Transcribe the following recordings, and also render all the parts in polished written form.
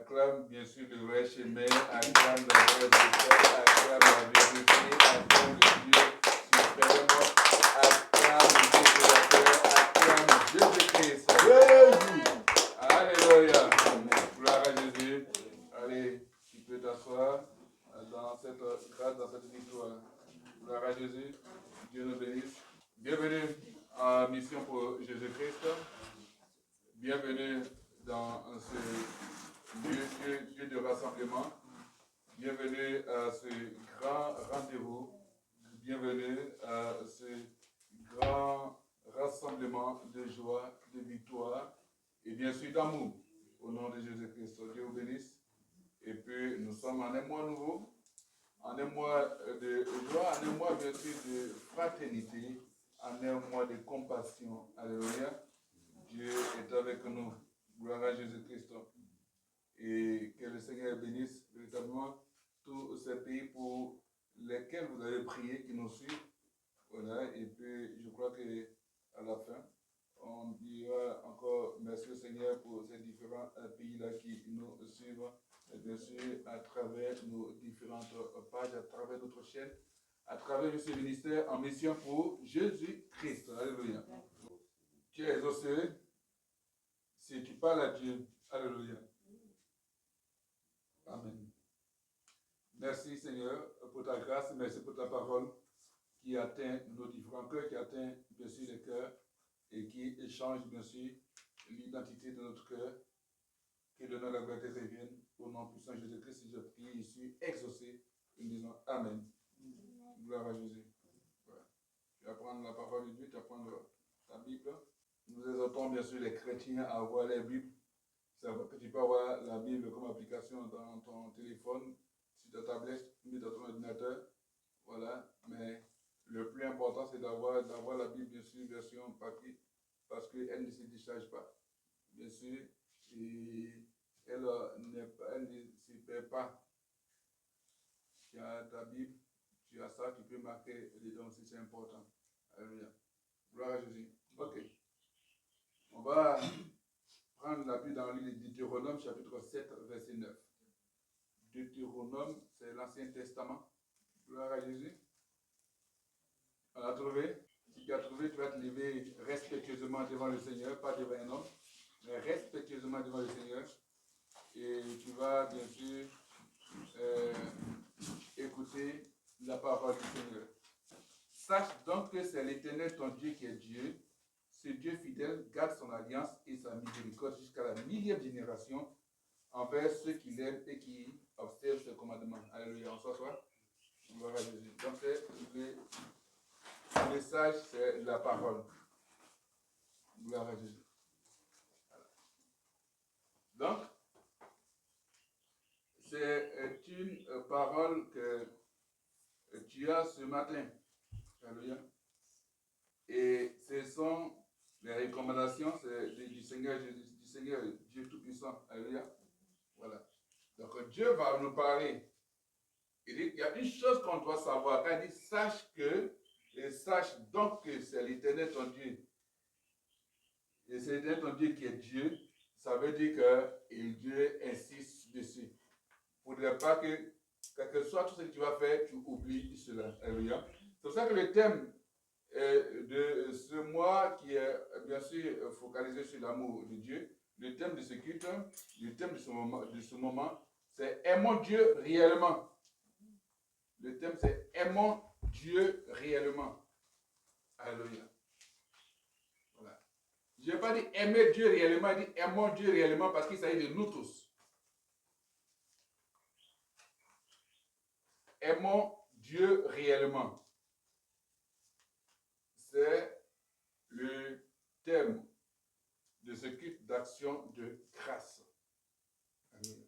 acclame bien sûr le vrai chemin, acclame le vrai docteur, acclame la vérité, acclame le Dieu suprême, acclame le Dieu créateur, acclame Jésus-Christ. Alléluia. Gloire à Jésus. Allez, tu peux t'asseoir dans cette grâce, dans cette victoire. Gloire à Jésus. Dieu nous bénisse. Bienvenue en mission pour Jésus-Christ. Bienvenue dans ce lieu de rassemblement. Bienvenue à ce grand rendez-vous. Bienvenue à ce grand rassemblement de joie, de victoire et bien sûr d'amour. Au nom de Jésus-Christ, Dieu vous bénisse. Et puis nous sommes en un mois nouveau, en un mois de joie, en un mois bien sûr de fraternité, en un mois de compassion. Alléluia. Dieu est avec nous. Gloire à Jésus-Christ. Et que le Seigneur bénisse véritablement tous ces pays pour lesquels vous avez prié, qui nous suivent. Voilà. Et puis, je crois qu'à la fin, on dira encore merci au Seigneur pour ces différents pays-là qui nous suivent. Et bien sûr, à travers nos différentes pages, à travers notre chaîne, à travers ce ministère en mission pour Jésus-Christ. Alléluia. Tu es exaucé si tu parles à Dieu. Alléluia. Amen. Merci Seigneur pour ta grâce, merci pour ta parole qui atteint nos différents cœurs, qui atteint bien sûr les cœurs et qui change bien sûr l'identité de notre cœur. Que l'honneur et la gloire te reviennent au nom puissant de Jésus-Christ. Si je prie, je suis exaucé. Nous disons Amen. Gloire à Jésus. Voilà. Tu vas prendre la parole de Dieu, tu vas prendre ta Bible. Nous exhortons bien sûr les chrétiens à avoir les Bibles. Savoir que tu peux avoir la Bible comme application dans ton téléphone, sur ta tablette, ou dans ton ordinateur. Voilà. Mais le plus important, c'est d'avoir la Bible, bien sûr, version papier, parce qu'elle ne se décharge pas. Bien sûr, et elle ne se perd pas. Tu as ta Bible, tu as ça, tu peux marquer dedans si c'est important. Alléluia. Gloire à Jésus. Ok. On va prendre la Bible dans le livre de Deutéronome, chapitre 7, verset 9. Deutéronome, c'est l'Ancien Testament. Gloire à Jésus. On a trouvé. Si tu as trouvé, tu vas te lever respectueusement devant le Seigneur, pas devant un homme, mais respectueusement devant le Seigneur. Et tu vas bien sûr écouter la parole du Seigneur. Sache donc que c'est l'Éternel ton Dieu qui est Dieu. Ce Dieu fidèle garde son alliance et sa miséricorde jusqu'à la 1000e génération envers ceux qui l'aiment et qui observent ses commandements. Alléluia, on s'assoit. Gloire à Jésus. Donc c'est le message, c'est la parole. Gloire à Jésus. Voilà. Donc, c'est une parole que tu as ce matin. Alléluia. Et ce sont les recommandations du Seigneur Dieu Tout-Puissant. Alléluia. Voilà. Donc Dieu va nous parler. Il dit, il y a une chose qu'on doit savoir. Quand il dit, sache donc que c'est l'Éternel ton Dieu. Et c'est l'Éternel ton Dieu qui est Dieu. Ça veut dire que Dieu insiste dessus. Il ne faudrait pas que, quel que soit tout ce que tu vas faire, tu oublies cela. Alléluia. C'est pour ça que le thème de ce mois qui est bien sûr focalisé sur l'amour de Dieu, le thème de ce culte, le thème de ce moment, c'est aimons Dieu réellement. Le thème c'est aimons Dieu réellement. Alléluia. Voilà. Je n'ai pas dit aimer Dieu réellement, je dis aimons Dieu réellement parce qu'il s'agit de nous tous. Aimons Dieu réellement. C'est le thème de ce culte d'action de grâce. Amen.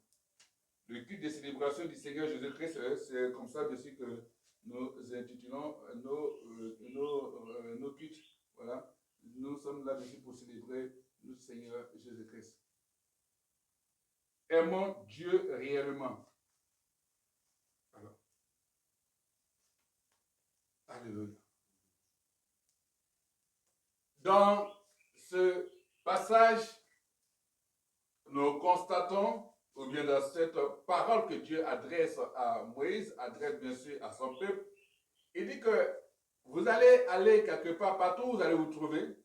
Le culte de célébration du Seigneur Jésus-Christ, c'est comme ça, bien sûr, que nous intitulons nos cultes. Voilà. Nous sommes là, bien sûr, pour célébrer notre Seigneur Jésus-Christ. Aimons Dieu réellement. Alors. Alléluia. Dans ce passage, nous constatons, ou ou bien dans cette parole que Dieu adresse à Moïse, adresse bien sûr à son peuple, il dit que vous allez aller quelque part, partout où vous allez vous trouver,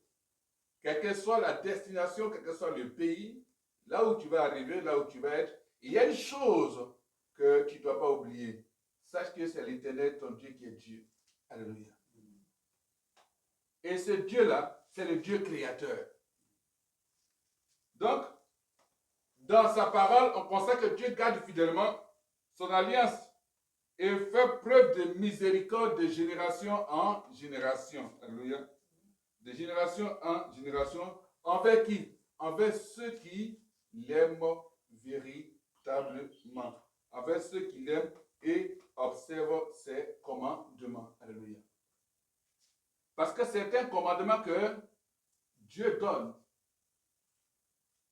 quelle que soit la destination, quel que soit le pays, là où tu vas arriver, là où tu vas être, il y a une chose que tu ne dois pas oublier. Sache que c'est l'Éternel, ton Dieu, qui est Dieu. Alléluia. Et ce Dieu-là, c'est le Dieu créateur. Donc, dans sa parole, on constate que Dieu garde fidèlement son alliance et fait preuve de miséricorde de génération en génération. Alléluia. De génération en génération. Envers qui? Envers ceux qui l'aiment véritablement. Envers ceux qui l'aiment et observent ses commandements. Alléluia. Parce que c'est un commandement que Dieu donne.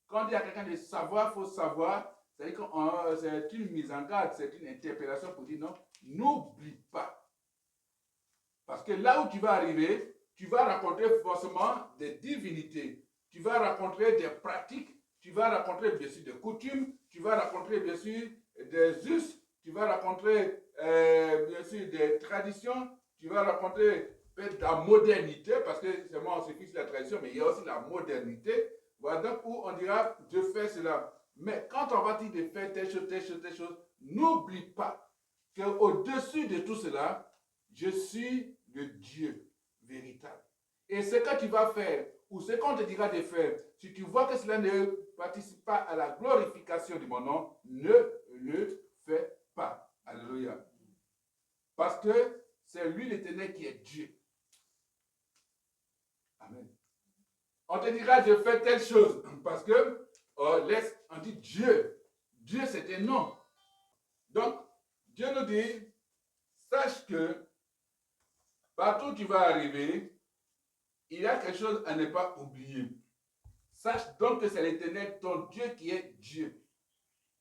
Quand il y a quelqu'un de savoir, il faut savoir. C'est-à-dire que c'est une mise en garde, c'est une interpellation pour dire non, n'oublie pas. Parce que là où tu vas arriver, tu vas rencontrer forcément des divinités. Tu vas rencontrer des pratiques, tu vas rencontrer bien sûr des coutumes, tu vas rencontrer bien sûr des us, tu vas rencontrer bien sûr des traditions, tu vas rencontrer peut-être de la modernité, parce que c'est moi on se fixe la tradition, mais il y a aussi la modernité. Voilà donc où on dira je fais cela. Mais quand on va dire de faire telle chose, telle chose, telle chose, n'oublie pas qu'au-dessus de tout cela, je suis le Dieu véritable. Et ce que tu vas faire, ou ce qu'on te dira de faire, si tu vois que cela ne participe pas à la glorification de mon nom, ne le fais pas. Alléluia. Parce que c'est lui l'Éternel qui est Dieu. Amen. On te dira, je fais telle chose, parce que on dit Dieu. Dieu, c'est un nom. Donc, Dieu nous dit, sache que partout où tu vas arriver, il y a quelque chose à ne pas oublier. Sache donc que c'est l'Éternel, ton Dieu, qui est Dieu.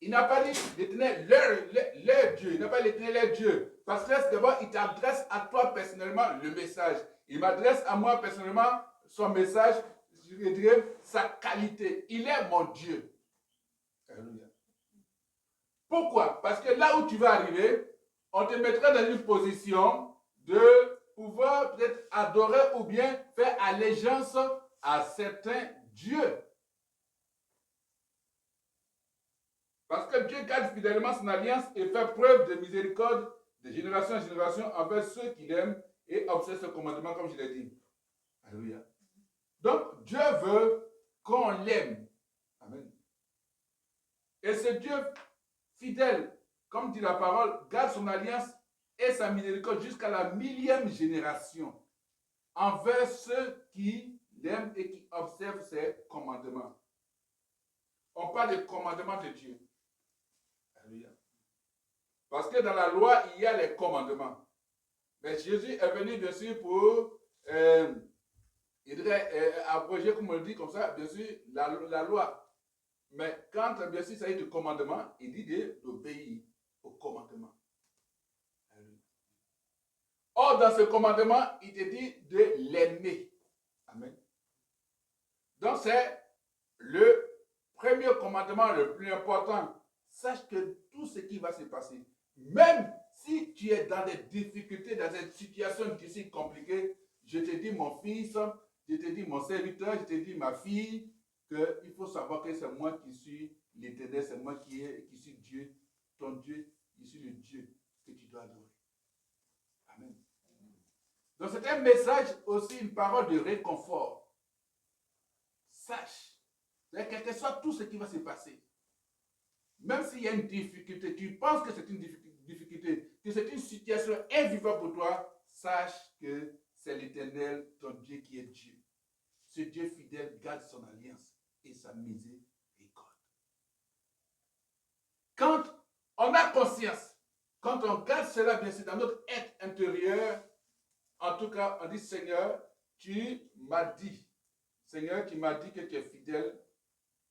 Il n'a pas dit l'Éternel, leur Dieu. Il n'a pas dit l'Éternel, leur Dieu. Parce que d'abord, il t'adresse à toi personnellement le message. Il m'adresse à moi personnellement son message, je dirais sa qualité. Il est mon Dieu. Alléluia. Pourquoi? Parce que là où tu vas arriver, on te mettra dans une position de pouvoir peut-être adorer ou bien faire allégeance à certains dieux. Parce que Dieu garde fidèlement son alliance et fait preuve de miséricorde de génération en génération envers ceux qui l'aiment et observent ce commandement, comme je l'ai dit. Alléluia. Donc, Dieu veut qu'on l'aime. Amen. Et ce Dieu fidèle, comme dit la parole, garde son alliance et sa miséricorde jusqu'à la 1000e génération envers ceux qui l'aiment et qui observent ses commandements. On parle des commandements de Dieu. Alléluia. Parce que dans la loi, il y a les commandements. Mais Jésus est venu, bien sûr, pour abroger, comme on le dit comme ça, bien sûr, la loi. Mais quand, bien sûr, il s'agit de commandement, il dit d'obéir au commandement. Or, dans ce commandement, il te dit de l'aimer. Amen. Donc, c'est le premier commandement le plus important. Sache que tout ce qui va se passer, même si tu es dans des difficultés, dans une situation difficile, compliquée, je te dis mon fils, je te dis mon serviteur, je te dis ma fille, qu'il faut savoir que c'est moi qui suis l'Éternel, c'est moi qui suis Dieu, ton Dieu, je suis le Dieu que tu dois adorer. Amen. Donc c'est un message aussi, une parole de réconfort. Sache, quel que soit tout ce qui va se passer, même s'il y a une difficulté, tu penses que c'est une difficulté, que c'est une situation invivable pour toi, sache que c'est l'Éternel, ton Dieu qui est Dieu. Ce Dieu fidèle garde son alliance et sa miséricorde. Quand on a conscience, quand on garde cela bien sûr dans notre être intérieur, en tout cas, on dit Seigneur, tu m'as dit, Seigneur, tu m'as dit que tu es fidèle,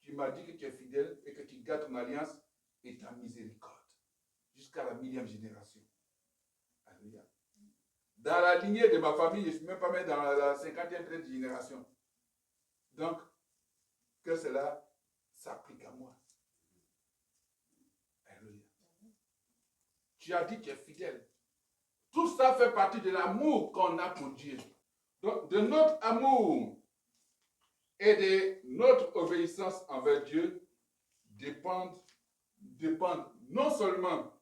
tu m'as dit que tu es fidèle et que tu gardes ton alliance et ta miséricorde jusqu'à la 1000e génération. Alléluia. Dans la lignée de ma famille, je ne suis même pas même dans la 50e génération. Donc, que cela s'applique à moi. tu as dit, tu es fidèle. Tout ça fait partie de l'amour qu'on a pour Dieu. Donc, de notre amour et de notre obéissance envers Dieu dépendent non seulement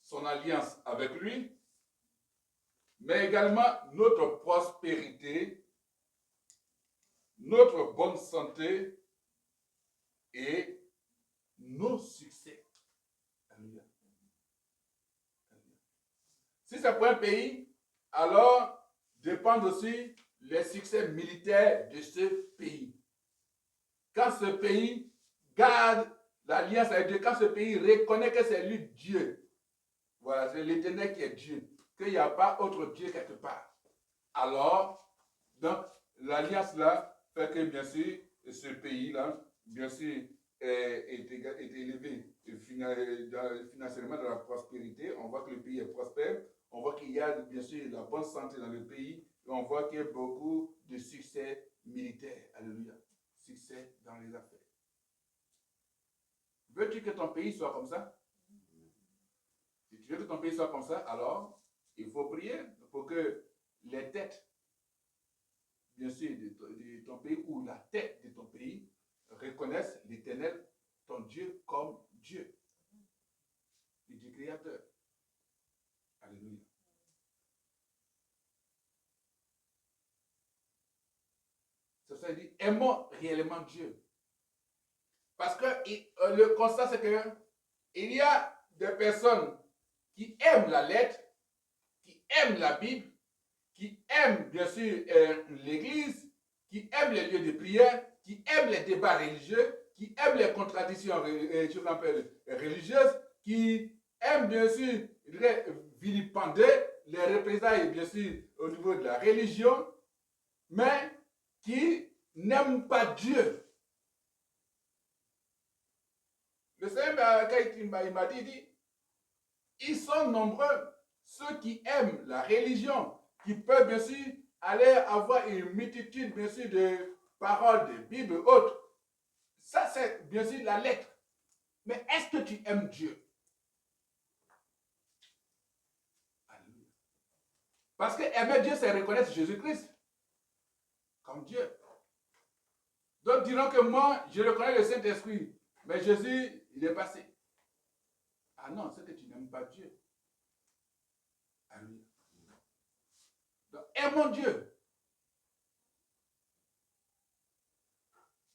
son alliance avec lui, mais également notre prospérité, notre bonne santé et nos succès. Alléluia. Si c'est pour un pays, alors dépendent aussi les succès militaires de ce pays. Quand ce pays garde l'alliance avec Dieu, quand ce pays reconnaît que c'est lui Dieu, voilà, c'est l'Éternel qui est Dieu, qu'il n'y a pas autre Dieu quelque part. Alors, donc, l'alliance là fait que, bien sûr, ce pays-là, bien sûr, est élevé financièrement dans la prospérité. On voit que le pays est prospère. On voit qu'il y a, bien sûr, la bonne santé dans le pays. Et on voit qu'il y a beaucoup de succès militaires. Alléluia. Succès dans les affaires. Veux-tu que ton pays soit comme ça? Si tu veux que ton pays soit comme ça, alors il faut prier pour que les têtes, bien sûr, de ton pays ou la tête de ton pays reconnaissent l'Éternel, ton Dieu, comme Dieu. Le Dieu créateur. Alléluia. C'est ça, il dit, aimons réellement Dieu. Parce que le constat, c'est que il y a des personnes qui aiment la lettre, qui aiment la Bible, qui aiment bien sûr l'église, qui aiment les lieux de prière, qui aiment les débats religieux, qui aiment les contradictions religieuses, qui aiment bien sûr vilipender les représailles bien sûr au niveau de la religion, mais qui n'aiment pas Dieu. Le Seigneur, quand il m'a dit, ils sont nombreux, ceux qui aiment la religion, qui peuvent bien sûr aller avoir une multitude bien sûr de paroles de Bible et autres. Ça c'est bien sûr la lettre. Mais est-ce que tu aimes Dieu? Parce que aimer Dieu, c'est reconnaître Jésus-Christ comme Dieu. Donc diront que moi, je reconnais le Saint-Esprit, mais Jésus, il est passé. Ah non, c'est que tu n'aimes pas Dieu. Alléluia. Donc, aimons Dieu.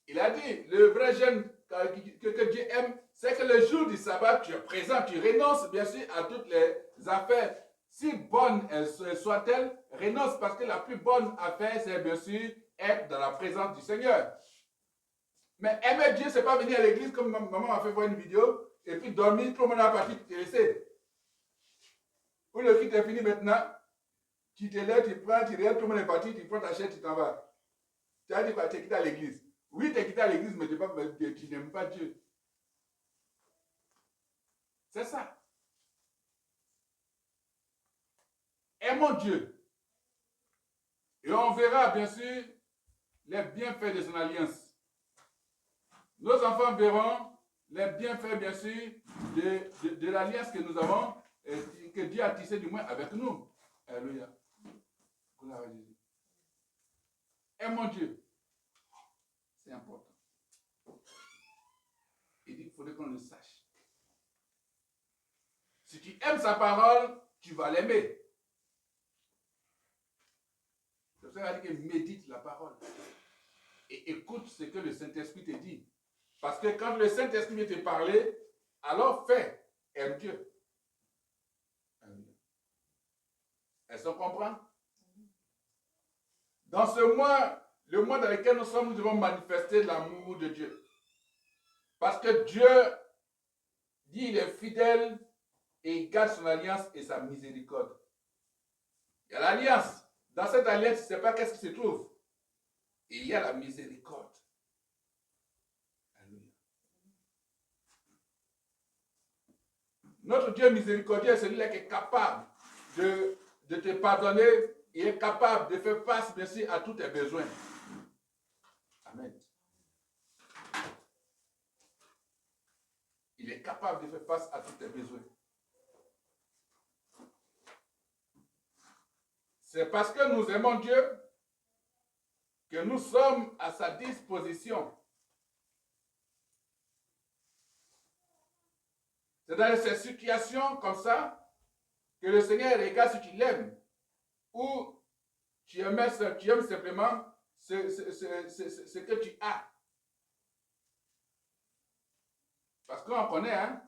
Il a dit, le vrai jeûne que Dieu aime, c'est que le jour du sabbat, tu es présent, tu renonces bien sûr à toutes les affaires. Si bonnes elles soient-elles, renonce parce que la plus bonne affaire, c'est bien sûr être dans la présence du Seigneur. Mais aimer Dieu, c'est pas venir à l'église comme maman m'a fait voir une vidéo et puis dormir, tout le monde a parti, tu te laisser. Pour le culte est fini maintenant, tu te lèves, tu prends, tu regardes, tout le monde est parti, tu prends ta chaise, tu t'en vas. Tu as dit quoi? Tu es quitté à l'église. Oui, tu es quitté à l'église, mais tu n'aimes pas Dieu. C'est ça. Aimons Dieu. Et on verra, bien sûr, les bienfaits de son alliance. Nos enfants verront les bienfaits, bien sûr, de l'alliance que nous avons, et que Dieu a tissé du moins avec nous. Alléluia. Aimons Dieu. C'est important. Il dit qu'il faudrait qu'on le sache. Si tu aimes sa parole, tu vas l'aimer. C'est pour ça qu'il a dit que médite la parole. Et écoute ce que le Saint-Esprit te dit. Parce que quand le Saint-Esprit vient te parler, alors fais, aime Dieu. Est-ce qu'on comprend? Dans ce mois, le mois dans lequel nous sommes, nous devons manifester l'amour de Dieu. Parce que Dieu dit qu'il est fidèle et il garde son alliance et sa miséricorde. Il y a l'alliance. Dans cette alliance, tu ne sais pas qu'est-ce qui se trouve. Et il y a la miséricorde. Notre Dieu miséricordieux, c'est celui-là qui est capable de te pardonner et est capable de faire face, bien sûr, à tous tes besoins. Amen. Il est capable de faire face à tous tes besoins. C'est parce que nous aimons Dieu que nous sommes à sa disposition. C'est dans ces situations comme ça que le Seigneur regarde si tu l'aimes ou tu aimes simplement ce que tu as. Parce qu'on connaît, hein,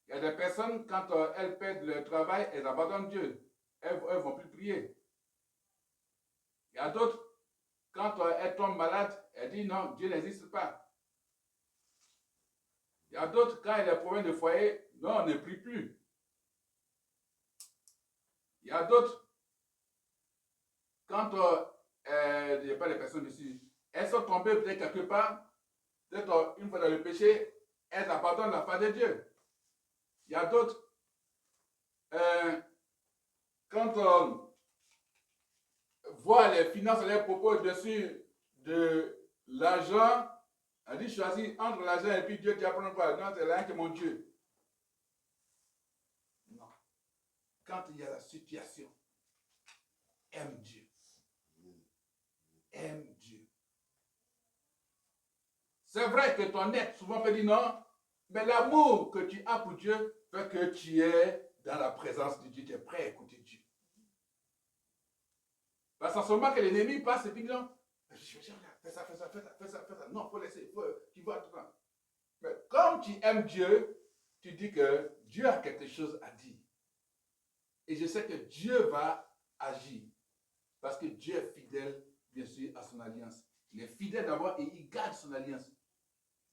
il y a des personnes, quand elles perdent leur travail, elles abandonnent Dieu. Elles ne vont plus prier. Il y a d'autres, quand elles tombent malades, elles disent non, Dieu n'existe pas. Il y a d'autres, quand il y a des problèmes de foyer, non, on ne prie plus. Il y a d'autres, quand il n'y a pas de personnes ici, elles sont tombées peut-être quelque part, peut-être une fois dans le péché, elles abandonnent la foi de Dieu. Il y a d'autres, quand on voit les finances, les propos dessus de l'argent, elle dit choisis entre l'argent et puis Dieu, tu apprends quoi? Non, c'est l'argent qui est mon Dieu. Non. Quand il y a la situation, aime Dieu. Aime Dieu. C'est vrai que ton être souvent peut dire non, mais l'amour que tu as pour Dieu fait que tu es dans la présence de Dieu, tu es prêt à écouter Dieu. Parce qu'en ce moment que l'ennemi passe et puis non, fais ça. Non, il faut laisser, tu vois tout le temps. Mais comme tu aimes Dieu, tu dis que Dieu a quelque chose à dire. Et je sais que Dieu va agir. Parce que Dieu est fidèle, bien sûr, à son alliance. Il est fidèle d'abord et il garde son alliance.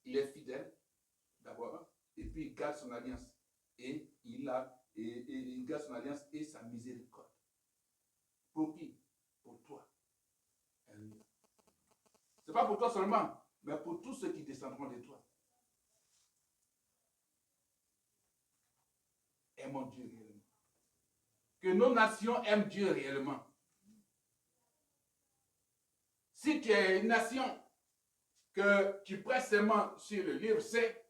Il est fidèle d'abord et puis il garde son alliance. Et il garde son alliance et sa miséricorde. Pour qui? Pour toi. Ce n'est pas pour toi seulement, mais pour tous ceux qui descendront de toi. Aimons Dieu réellement. Que nos nations aiment Dieu réellement. Si tu es une nation que tu presses seulement sur le livre C,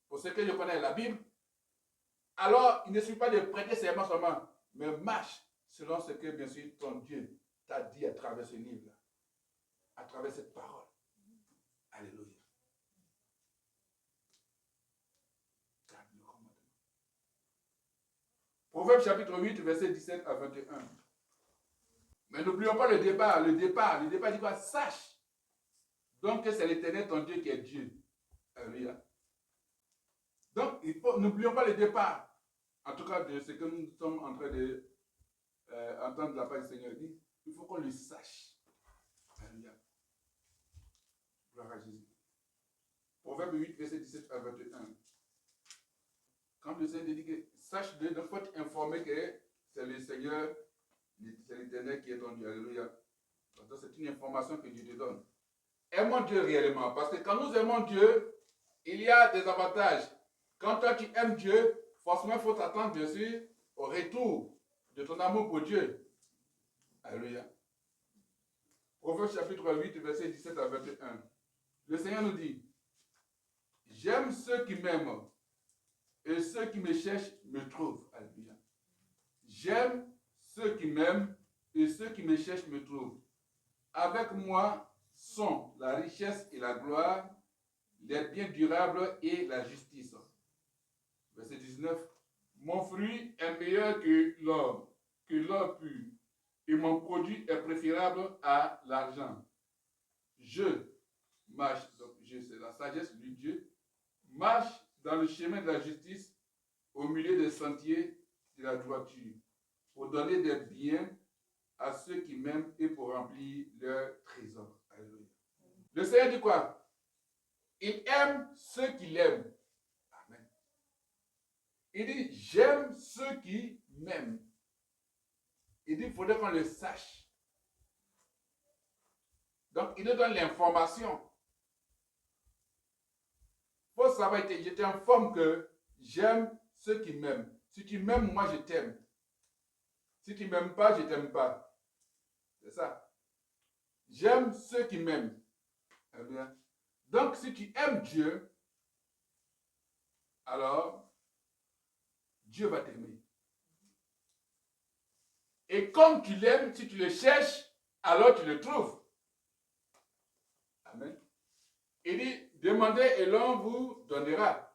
pour ce que je connais la Bible, alors il ne suffit pas de prêter seulement, mais marche selon ce que, bien sûr, ton Dieu t'a dit à travers ce livre-là, à travers cette parole. Alléluia. Proverbe chapitre 8, verset 17 à 21. Mais n'oublions pas le départ. Le départ dit quoi? Sache donc que c'est l'Éternel ton Dieu qui est Dieu. Alléluia. Donc, n'oublions pas le départ. En tout cas, de ce que nous sommes en train de entendre de la part du Seigneur dit, il faut qu'on le sache. Alléluia. Gloire à Jésus. Proverbe 8, verset 17 à 21. Quand le Seigneur dit que sache-le, il faut être informé que c'est le Seigneur, c'est l'Éternel qui est ton Dieu. Alléluia. Donc, c'est une information que Dieu te donne. Aimons Dieu réellement. Parce que quand nous aimons Dieu, il y a des avantages. Quand toi tu aimes Dieu, forcément il faut t'attendre, bien sûr, au retour de ton amour pour Dieu. Alléluia. Proverbe chapitre 8, verset 17 à 21. Le Seigneur nous dit, j'aime ceux qui m'aiment et ceux qui me cherchent me trouvent. Alléluia. J'aime ceux qui m'aiment et ceux qui me cherchent me trouvent. Avec moi sont la richesse et la gloire, les biens durables et la justice. Verset 19. Mon fruit est meilleur que l'or pur, et mon produit est préférable à l'argent. Je marche, donc je c'est la sagesse du Dieu, marche dans le chemin de la justice au milieu des sentiers de la droiture, pour donner des biens à ceux qui m'aiment et pour remplir leur trésor. Alléluia. Le Seigneur dit quoi? Il aime ceux qui l'aiment. Amen. Il dit, j'aime ceux qui m'aiment. Il dit, il faudrait qu'on le sache. Donc, il nous donne l'information. Il faut savoir, je t'informe que j'aime ceux qui m'aiment. Si tu m'aimes, moi je t'aime. Si tu ne m'aimes pas, je ne t'aime pas. C'est ça. J'aime ceux qui m'aiment. Eh bien. Donc, si tu aimes Dieu, alors Dieu va t'aimer. Et comme tu l'aimes, si tu le cherches, alors tu le trouves. Amen. Il dit, demandez et l'on vous donnera.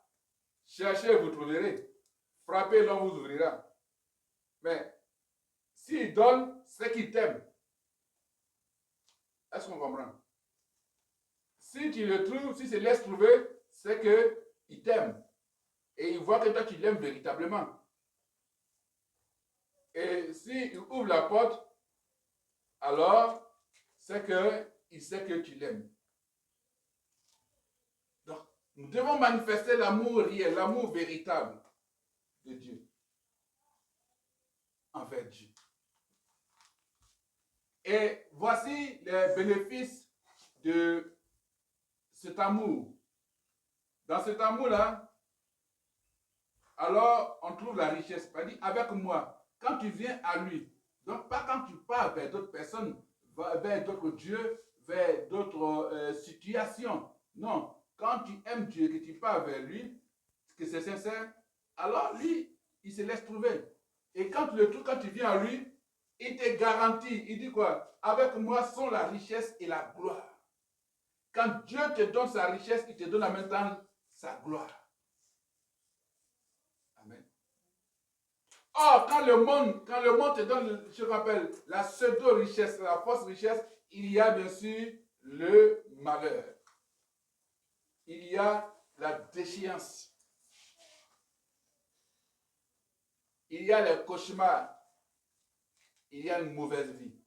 Cherchez et vous trouverez. Frappez et l'on vous ouvrira. Mais s'il donne, c'est qu'il t'aime. Est-ce qu'on comprend? Si tu le trouves, si tu laisses trouver, c'est qu'il t'aime. Et il voit que toi, tu l'aimes véritablement. Et s'il ouvre la porte, alors, c'est qu'il sait que tu l'aimes. Donc, nous devons manifester l'amour réel, l'amour véritable de Dieu envers Dieu. Et voici les bénéfices de cet amour. Dans cet amour-là, alors on trouve la richesse. C'est-à-dire, avec moi, quand tu viens à lui, donc pas quand tu pars vers d'autres personnes, vers d'autres dieux, vers d'autres situations. Non, quand tu aimes Dieu, que tu pars vers lui, que c'est sincère, alors lui, il se laisse trouver. Et quand tu le trouves, quand tu viens à lui, il te garantit, il dit quoi? Avec moi sont la richesse et la gloire. Quand Dieu te donne sa richesse, il te donne en même temps sa gloire. Amen. Or, quand le monde te donne, je rappelle, la pseudo-richesse, la fausse richesse, il y a bien sûr le malheur. Il y a la déchéance. Il y a les cauchemars. Il y a une mauvaise vie.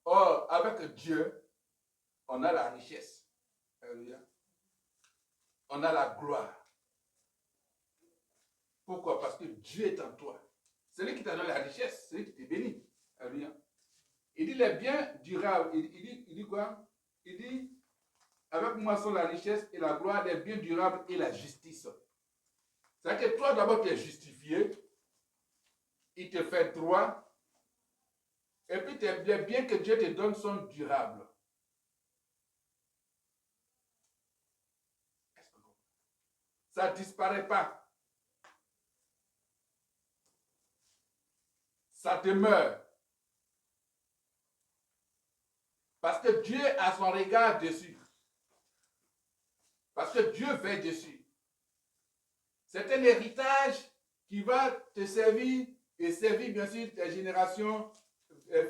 Or, avec Dieu, on a la richesse. Alléluia. On a la gloire. Pourquoi? Parce que Dieu est en toi. C'est lui qui t'a donné la richesse, c'est lui qui te bénit. Alléluia. Il dit les biens durables. Il dit quoi? Il dit, avec moi sont la richesse et la gloire, les biens durables et la justice. C'est-à-dire que toi d'abord tu es justifié, il te fait droit, et puis les biens que Dieu te donne sont durables. Ça ne disparaît pas. Ça demeure. Parce que Dieu a son regard dessus. Parce que Dieu veille dessus. C'est un héritage qui va te servir et servir bien sûr tes générations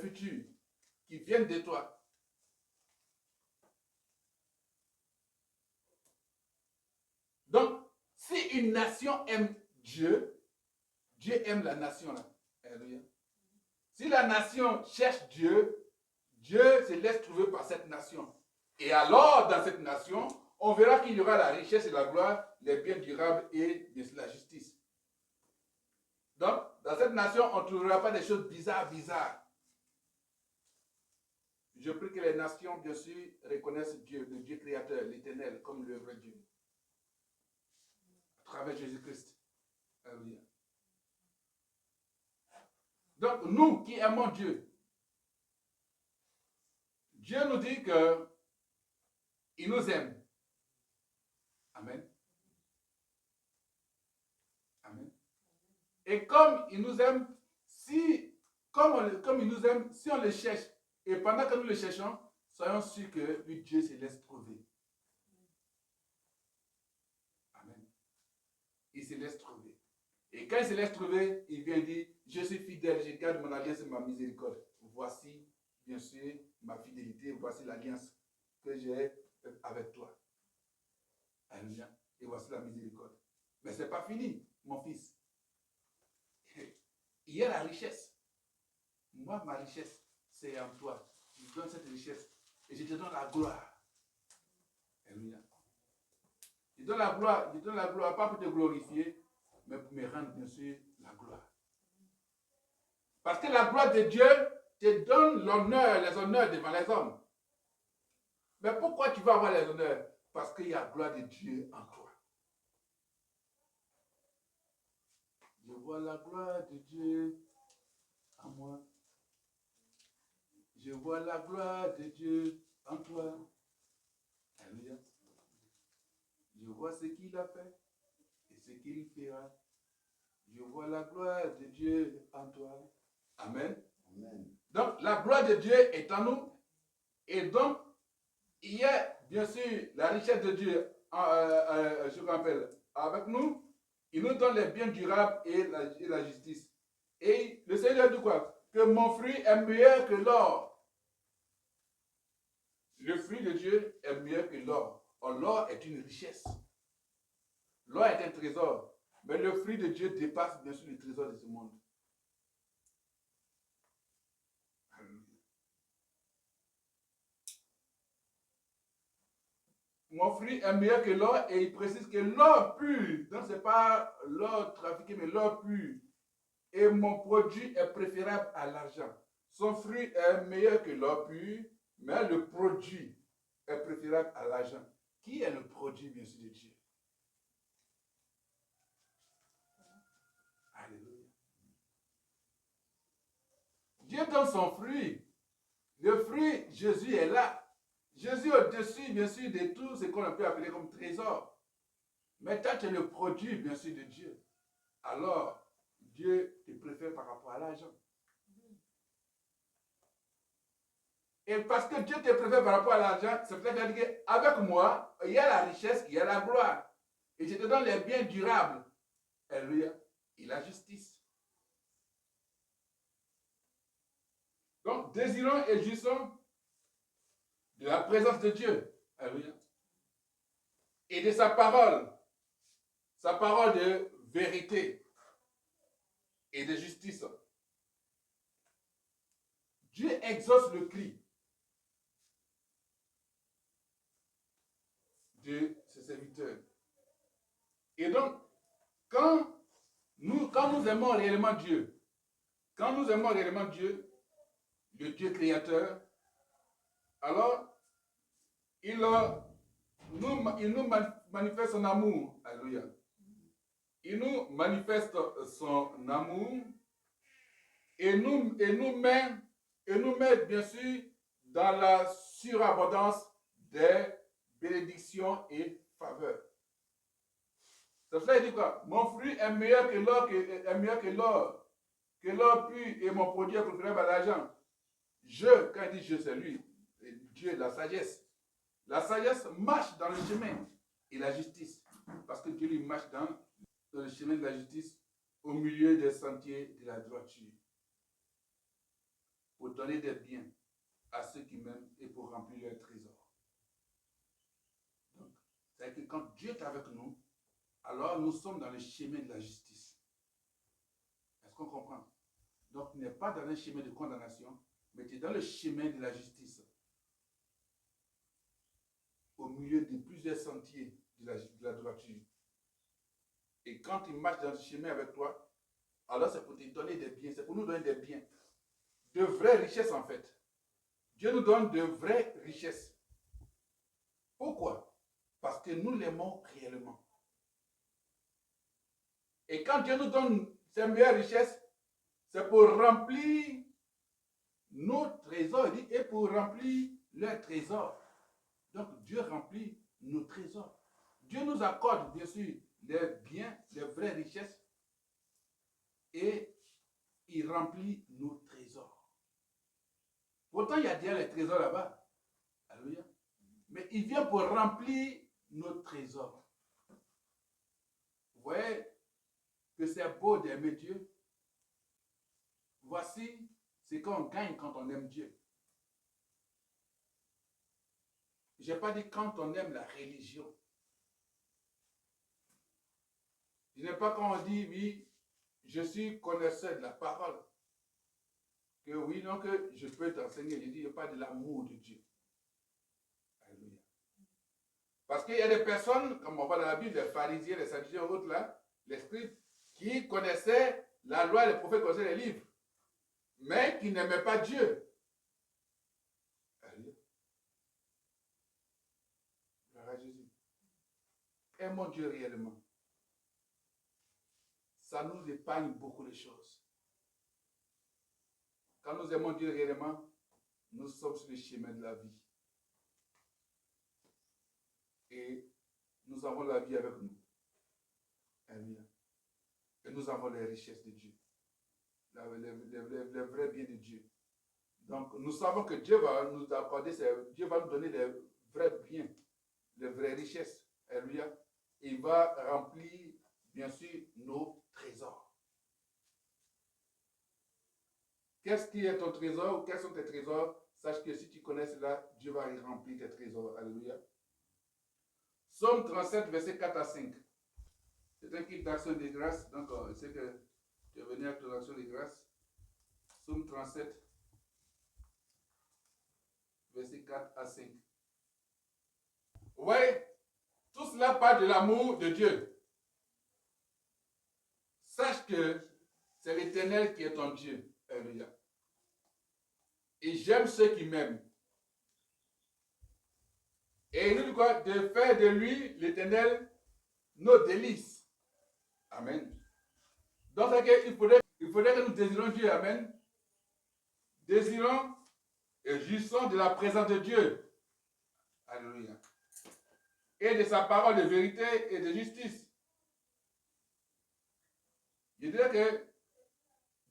futures qui viennent de toi. Donc, si une nation aime Dieu, Dieu aime la nation là. Alléluia. Si la nation cherche Dieu, Dieu se laisse trouver par cette nation. Et alors, dans cette nation, on verra qu'il y aura la richesse et la gloire, les biens durables et la justice. Donc, dans cette nation, on ne trouvera pas des choses bizarres. Je prie que les nations, bien sûr, reconnaissent Dieu, le Dieu créateur, l'éternel, comme le vrai Dieu. À travers Jésus-Christ. Alléluia. Donc, nous qui aimons Dieu, Dieu nous dit qu'il nous aime. Amen. Amen. Et comme il nous aime, comme il nous aime, si on le cherche, et pendant que nous le cherchons, soyons sûrs que lui, Dieu se laisse trouver. Amen. Il se laisse trouver. Et quand il se laisse trouver, il vient dire, je suis fidèle, je garde mon alliance et ma miséricorde. Voici, bien sûr, ma fidélité, voici l'alliance que j'ai avec toi. Alléluia. Et voici la miséricorde. Mais ce n'est pas fini, mon fils. Il y a la richesse. Moi, ma richesse, c'est en toi. Je te donne cette richesse et je te donne la gloire. Alléluia. Je donne la gloire pas pour te glorifier, mais pour me rendre bien sûr la gloire. Parce que la gloire de Dieu te donne l'honneur, les honneurs devant les hommes. Mais pourquoi tu vas avoir les honneurs? Parce qu'il y a la gloire de Dieu en toi. Je vois la gloire de Dieu en moi. Je vois la gloire de Dieu en toi. Alléluia. Je vois ce qu'il a fait et ce qu'il fera. Je vois la gloire de Dieu en toi. Amen. Amen. Donc, la gloire de Dieu est en nous. Et donc, il y a bien sûr la richesse de Dieu, ce qu'on appelle, avec nous. Il nous donne les biens durables et la justice. Et le Seigneur dit quoi? Que mon fruit est meilleur que l'or. Le fruit de Dieu est meilleur que l'or. Or, l'or est une richesse. L'or est un trésor. Mais le fruit de Dieu dépasse bien sûr le trésor de ce monde. Mon fruit est meilleur que l'or et il précise que l'or pur, donc ce n'est pas l'or trafiqué, mais l'or pur. Et mon produit est préférable à l'argent. Son fruit est meilleur que l'or pur, mais le produit est préférable à l'argent. Qui est le produit, bien sûr, de Dieu? Alléluia. Dieu donne son fruit. Le fruit, Jésus est là. Jésus au-dessus, bien sûr, de tout ce qu'on peut appeler comme trésor. Mais toi, tu es le produit, bien sûr, de Dieu. Alors, Dieu te préfère par rapport à l'argent. Et parce que Dieu te préfère par rapport à l'argent, c'est peut-être qu'avec moi, il y a la richesse, il y a la gloire. Et je te donne les biens durables. Alléluia. Et la justice. Donc, désirons et jouissons de la présence de Dieu. Alléluia. Et de sa parole de vérité et de justice. Dieu exauce le cri de ses serviteurs. Et donc, quand nous aimons réellement Dieu, le Dieu créateur, alors il nous manifeste son amour. Alléluia. Il nous manifeste son amour et nous met bien sûr dans la surabondance des bénédictions et faveurs. C'est ça, il dit quoi? Mon fruit est meilleur que l'or, que l'or pur et mon produit est préférable à l'argent. Quand il dit je, c'est lui, Dieu, la sagesse. La sagesse marche dans le chemin et la justice. Parce que Dieu lui marche dans le chemin de la justice au milieu des sentiers de la droiture. Pour donner des biens à ceux qui m'aiment et pour remplir leurs trésors. Donc, c'est que quand Dieu est avec nous, alors nous sommes dans le chemin de la justice. Est-ce qu'on comprend? Donc, tu n'es pas dans un chemin de condamnation, mais tu es dans le chemin de la justice. Au milieu de plusieurs sentiers de la droiture. Et quand il marche dans ce chemin avec toi, alors c'est pour te donner des biens, c'est pour nous donner des biens. De vraies richesses en fait. Dieu nous donne de vraies richesses. Pourquoi? Parce que nous l'aimons réellement. Et quand Dieu nous donne ces meilleures richesses, c'est pour remplir nos trésors, il dit, et pour remplir leurs trésors. Donc Dieu remplit nos trésors. Dieu nous accorde, bien sûr, les biens, les vraies richesses, et il remplit nos trésors. Pourtant, il y a déjà les trésors là-bas. Alléluia. Mais il vient pour remplir nos trésors. Vous voyez que c'est beau d'aimer Dieu. Voici ce qu'on gagne quand on aime Dieu. Je n'ai pas dit quand on aime la religion. Je n'ai pas quand on dit, oui, je suis connaisseur de la parole. Que oui, non, que je peux t'enseigner. Je dis, il n'y a pas de l'amour de Dieu. Alléluia. Parce qu'il y a des personnes, comme on voit dans la Bible, les pharisiens, les sadducéens, autres là, les scribes, qui connaissaient la loi, les prophètes connaissaient les livres, mais qui n'aimaient pas Dieu. Alléluia. Gloire à Jésus. Aimons Dieu réellement. Ça nous épargne beaucoup de choses. Quand nous aimons Dieu réellement, nous sommes sur le chemin de la vie. Et nous avons la vie avec nous. Alléluia. Et nous avons les richesses de Dieu. les vrais biens de Dieu. Donc, nous savons que Dieu va nous accorder, Dieu va nous donner les vrais biens, les vraies richesses. Alléluia. Il va remplir, bien sûr, nos trésors. Qu'est-ce qui est ton trésor ou quels sont tes trésors? Sache que si tu connais cela, Dieu va y remplir tes trésors. Alléluia. Psaume 37, verset 4 à 5. C'est un kit d'action de grâce. Donc, je sais que tu es venu avec ton action de grâce. Psaume 37, verset 4 à 5. Oui, tout cela parle de l'amour de Dieu. Sache que c'est l'Éternel qui est ton Dieu. Alléluia. Et j'aime ceux qui m'aiment. Et il nous dit quoi? De faire de lui, l'Éternel, nos délices. Amen. Donc, il faudrait que nous désirons Dieu. Amen. Désirons et jouissons de la présence de Dieu. Alléluia. Et de sa parole de vérité et de justice. Je dirais que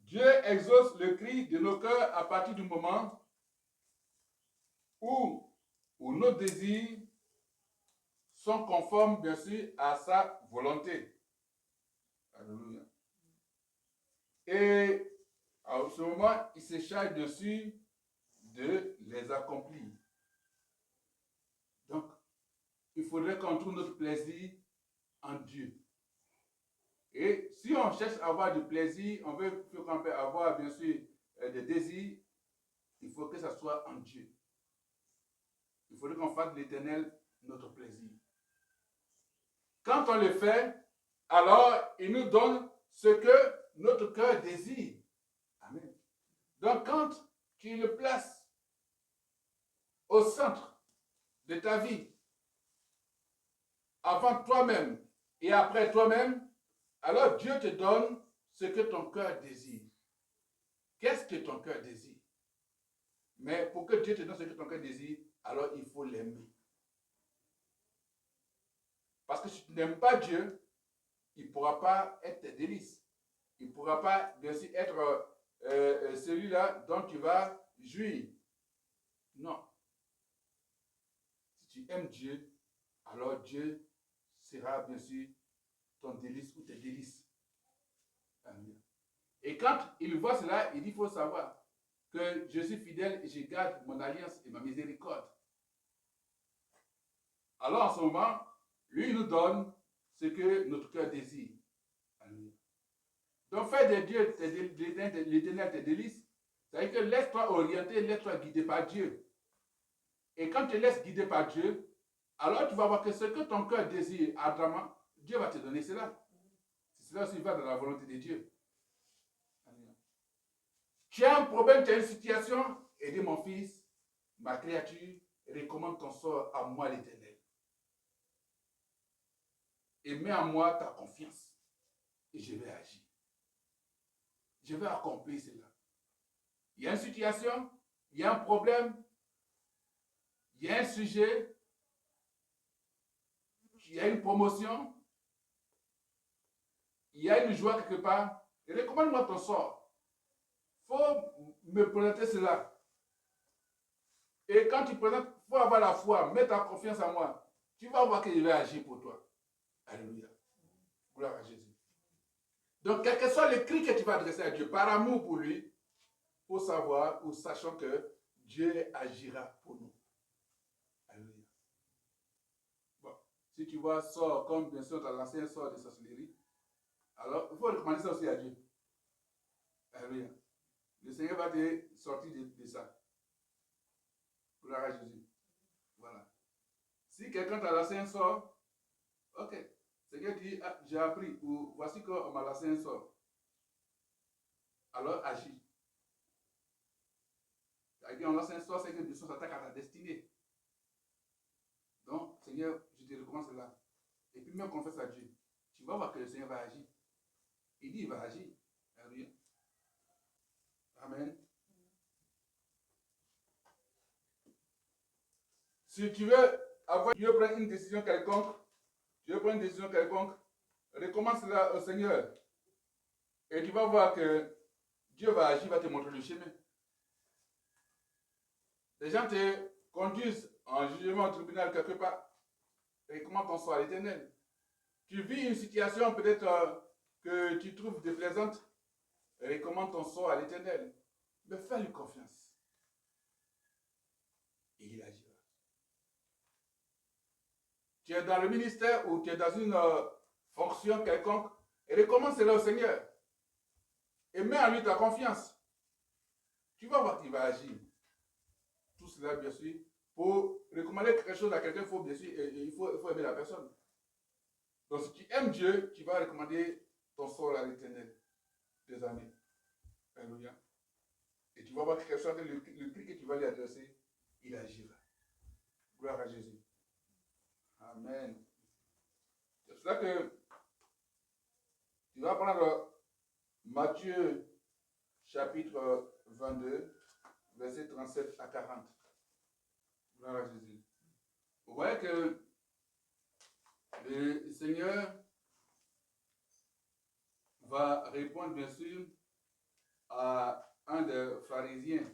Dieu exauce le cri de nos cœurs à partir du moment où nos désirs sont conformes, bien sûr, à sa volonté. Alléluia. Et à ce moment, il se charge dessus de les accomplir. Donc, il faudrait qu'on trouve notre plaisir en Dieu. Et si on cherche à avoir du plaisir, on veut qu'on peut avoir, bien sûr, des désirs, il faut que ça soit en Dieu. Il faudrait qu'on fasse de l'Éternel notre plaisir. Quand on le fait, alors il nous donne ce que notre cœur désire. Amen. Donc quand tu le places au centre de ta vie, avant toi-même et après toi-même, alors Dieu te donne ce que ton cœur désire. Qu'est-ce que ton cœur désire? Mais pour que Dieu te donne ce que ton cœur désire, alors il faut l'aimer. Parce que si tu n'aimes pas Dieu, il ne pourra pas être tes délices. Il ne pourra pas bien sûr être celui-là dont tu vas jouir. Non. Si tu aimes Dieu, alors Dieu sera bien sûr ton délice ou tes délices. Amen. Et quand il voit cela, il dit, il faut savoir que je suis fidèle et je garde mon alliance et ma miséricorde. Alors en ce moment, lui il nous donne ce que notre cœur désire. Amen. Donc fais de Dieu l'Éternel tes délices. C'est-à-dire que laisse-toi orienter, laisse-toi guider par Dieu. Et quand tu te laisses guider par Dieu, alors tu vas voir que ce que ton cœur désire ardemment, Dieu va te donner cela. C'est cela aussi va dans la volonté de Dieu. Tu as un problème, tu as une situation, et dis mon fils, ma créature, recommande ton sort à moi l'Éternel. Et mets en moi ta confiance. Et je vais agir. Je vais accomplir cela. Il y a une situation, il y a un problème, il y a un sujet, il y a une promotion, il y a une joie quelque part. Et recommande-moi ton sort. Il faut me présenter cela. Et quand tu présentes, il faut avoir la foi, mets ta confiance en moi. Tu vas voir que je vais agir pour toi. Alléluia. Gloire à Jésus. Donc, quel que soit le cri que tu vas adresser à Dieu, par amour pour lui, il faut savoir ou sachant que Dieu agira pour nous. Alléluia. Bon, si tu vois sort comme bien sûr tu as lancé un sort de sorcellerie, alors il faut recommander ça aussi à Dieu. Alléluia. Le Seigneur va te sortir de ça. Gloire à Jésus. Voilà. Si quelqu'un t'a lancé un sort, ok. Seigneur dit, ah, j'ai appris, ou voici qu'on m'a lancé un sort. Alors agis. C'est-à-dire on lance un sort, c'est que Dieu s'attaque à ta destinée. Donc, Seigneur, je te recommande cela. Et puis même confesse à Dieu. Tu vas voir que le Seigneur va agir. Il dit, il va agir. Alléluia. Amen. Si tu veux avoir, Dieu prend une décision quelconque, recommande cela au Seigneur. Et tu vas voir que Dieu va agir, va te montrer le chemin. Les gens te conduisent en jugement au tribunal quelque part. Et comment ton sort à l'Éternel? Tu vis une situation peut-être que tu trouves déplaisante. Et comment ton sort à l'Éternel? Mais fais-lui confiance. Et il agira. Tu es dans le ministère ou tu es dans une fonction quelconque. Et recommence cela au Seigneur. Et mets en lui ta confiance. Tu vas voir qu'il va agir. Tout cela, bien sûr, pour recommander quelque chose à quelqu'un, il faut bien sûr, il faut aimer la personne. Donc, si tu aimes Dieu, tu vas recommander ton sort à l'Éternel. Tes amis. Alléluia. Et tu vas voir que quelque chose, le cri que tu vas lui adresser, il agira. Gloire à Jésus. Amen. C'est pour ça que tu vas prendre Matthieu chapitre 22, versets 37 à 40. Gloire à Jésus. Vous voyez que le Seigneur va répondre bien sûr à un des pharisiens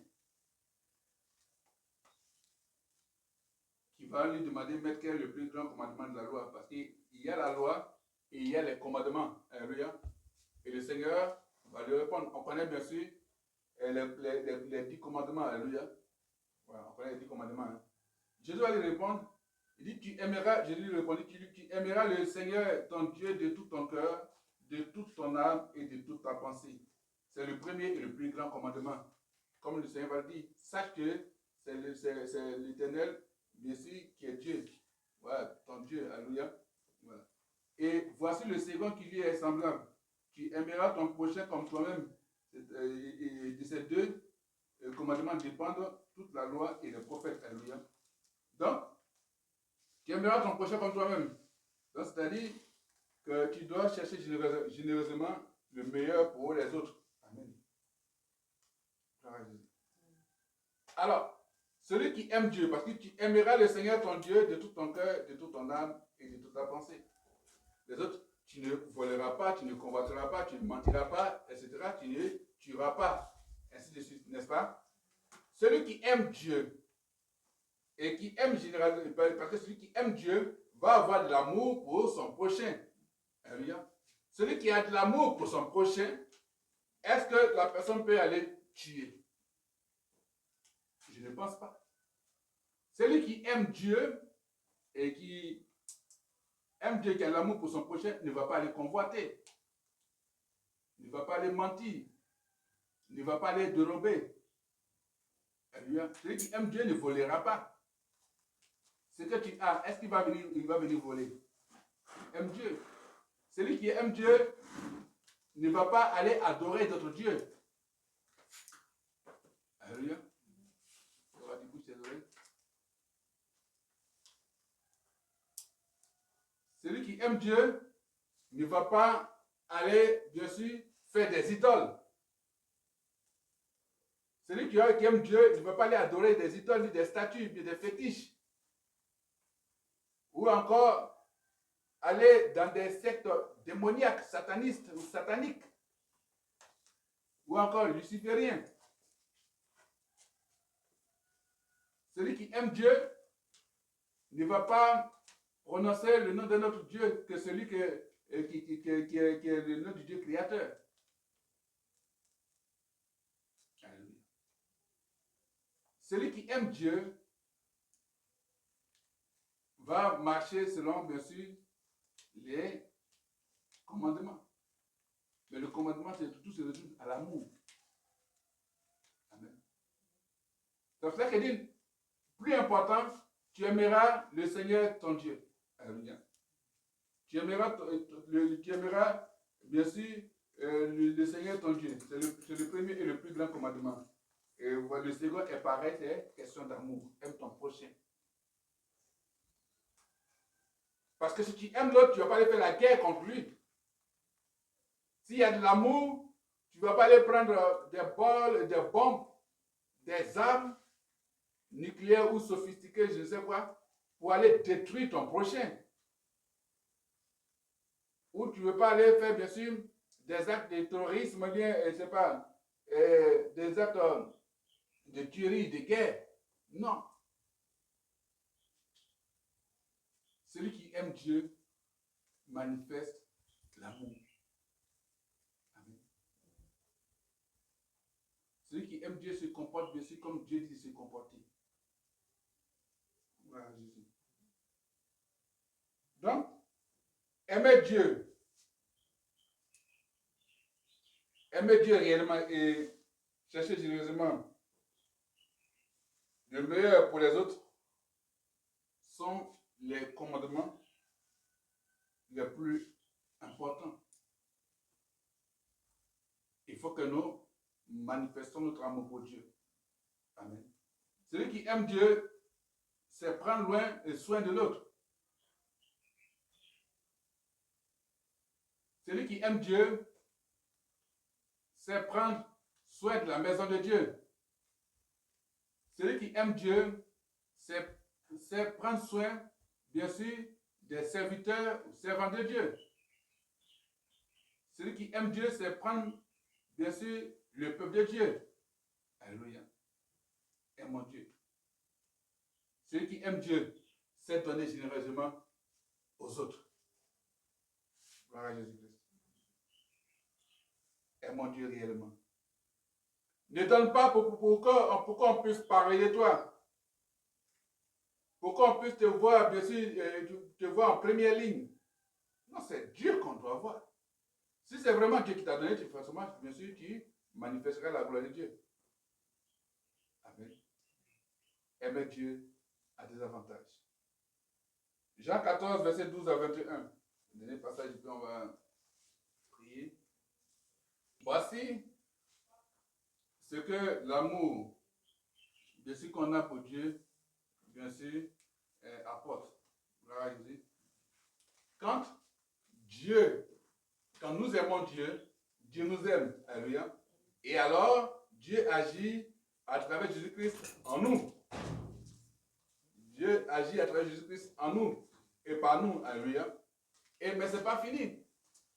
qui va lui demander, mais quel est le plus grand commandement de la loi? Parce qu'il y a la loi et il y a les commandements. Alléluia. Et le Seigneur va lui répondre. On connaît bien sûr les 10 commandements. Alléluia. Voilà, on connaît les 10 commandements. Hein. Jésus va lui répondre. Il dit, tu aimeras, Jésus lui répondit, tu aimeras le Seigneur, ton Dieu, de tout ton cœur, de toute ton âme et de toute ta pensée. C'est le premier et le plus grand commandement. Comme le Seigneur va le dire, sache que c'est l'Éternel, bien sûr, qui est Dieu. Voilà, ton Dieu, alléluia. Voilà. Et voici le second qui lui est semblable. Tu aimeras ton prochain comme toi-même. Et de ces deux commandements dépendent toute la loi et les prophètes, alléluia. Donc, tu aimeras ton prochain comme toi-même. Donc, c'est-à-dire que tu dois chercher généreusement le meilleur pour les autres. Amen. Alors, celui qui aime Dieu, parce que tu aimeras le Seigneur ton Dieu de tout ton cœur, de toute ton âme et de toute ta pensée. Les autres, tu ne voleras pas, tu ne convoiteras pas, tu ne mentiras pas, etc. Tu ne tueras pas, ainsi de suite, n'est-ce pas? Celui qui aime Dieu et qui aime généralement, parce que celui qui aime Dieu va avoir de l'amour pour son prochain. Alléluia. Celui qui a de l'amour pour son prochain, est-ce que la personne peut aller tuer? Je ne pense pas. Celui qui aime Dieu et qui aime Dieu, qui a l'amour pour son prochain, ne va pas aller convoiter, ne va pas aller mentir, ne va pas aller dérober. Alléluia. Celui qui aime Dieu ne volera pas. Ce que tu as, est-ce qu'il va venir voler? Aime Dieu. Celui qui aime Dieu ne va pas aller adorer d'autres dieux. Alléluia. Celui qui aime Dieu ne va pas aller, bien sûr, faire des idoles. Celui qui aime Dieu ne va pas aller adorer des idoles, ni des statues, ni des fétiches. Ou encore aller dans des sectes démoniaques, satanistes ou sataniques. Ou encore lucifériens. Celui qui aime Dieu ne va pas prononcer le nom de notre Dieu que celui qui est le nom du Dieu créateur. Alléluia. Celui qui aime Dieu va marcher selon, bien sûr, les commandements. Mais le commandement, c'est tout se résume à l'amour. Amen. Donc, c'est ça qu'il dit, plus important, tu aimeras le Seigneur ton Dieu. Alléluia. Tu aimeras, bien sûr, le Seigneur ton Dieu. C'est le premier et le plus grand commandement. Et le second est pareil, c'est question d'amour. Aime ton prochain. Parce que si tu aimes l'autre, tu ne vas pas aller faire la guerre contre lui. S'il y a de l'amour, tu ne vas pas aller prendre des bombes, des armes nucléaires ou sophistiquées, je ne sais quoi, pour aller détruire ton prochain. Ou tu ne veux pas aller faire, bien sûr, des actes de terrorisme, bien, je ne sais pas, des actes de tuerie, de guerre. Non. Celui qui aime Dieu manifeste l'amour. Amen. Celui qui aime Dieu se comporte bien sûr comme Dieu dit de se comporter. Voilà Jésus. Donc, aimer Dieu réellement et chercher généreusement le meilleur pour les autres sont les commandements les plus importants. Il faut que nous manifestons notre amour pour Dieu. Amen. Celui qui aime Dieu, c'est prendre loin et soin de l'autre. Celui qui aime Dieu, c'est prendre soin de la maison de Dieu. Celui qui aime Dieu, c'est prendre soin, bien sûr, des serviteurs ou servants de Dieu. Celui qui aime Dieu, c'est prendre, bien sûr, le peuple de Dieu. Alléluia. Aimons Dieu. Celui qui aime Dieu, c'est donner généreusement aux autres. Gloire à Jésus-Christ. Aimons Dieu réellement. Ne donne pas pour qu'on puisse parler de toi. Pour qu'on puisse te voir, bien sûr, te voir en première ligne. Non, c'est Dieu qu'on doit voir. Si c'est vraiment Dieu qui t'a donné, forcément, bien sûr, tu manifesteras la gloire de Dieu. Amen. Aimer Dieu a des avantages. Jean 14, verset 12 à 21. Le dernier passage, puis on va prier. Voici ce que l'amour, bien sûr, qu'on a pour Dieu, bien sûr, apporte. Voilà, quand nous aimons Dieu, Dieu nous aime. Alléluia. Et alors, Dieu agit à travers Jésus-Christ en nous. Dieu agit à travers Jésus-Christ en nous et par nous. Alléluia. Mais ce n'est pas fini.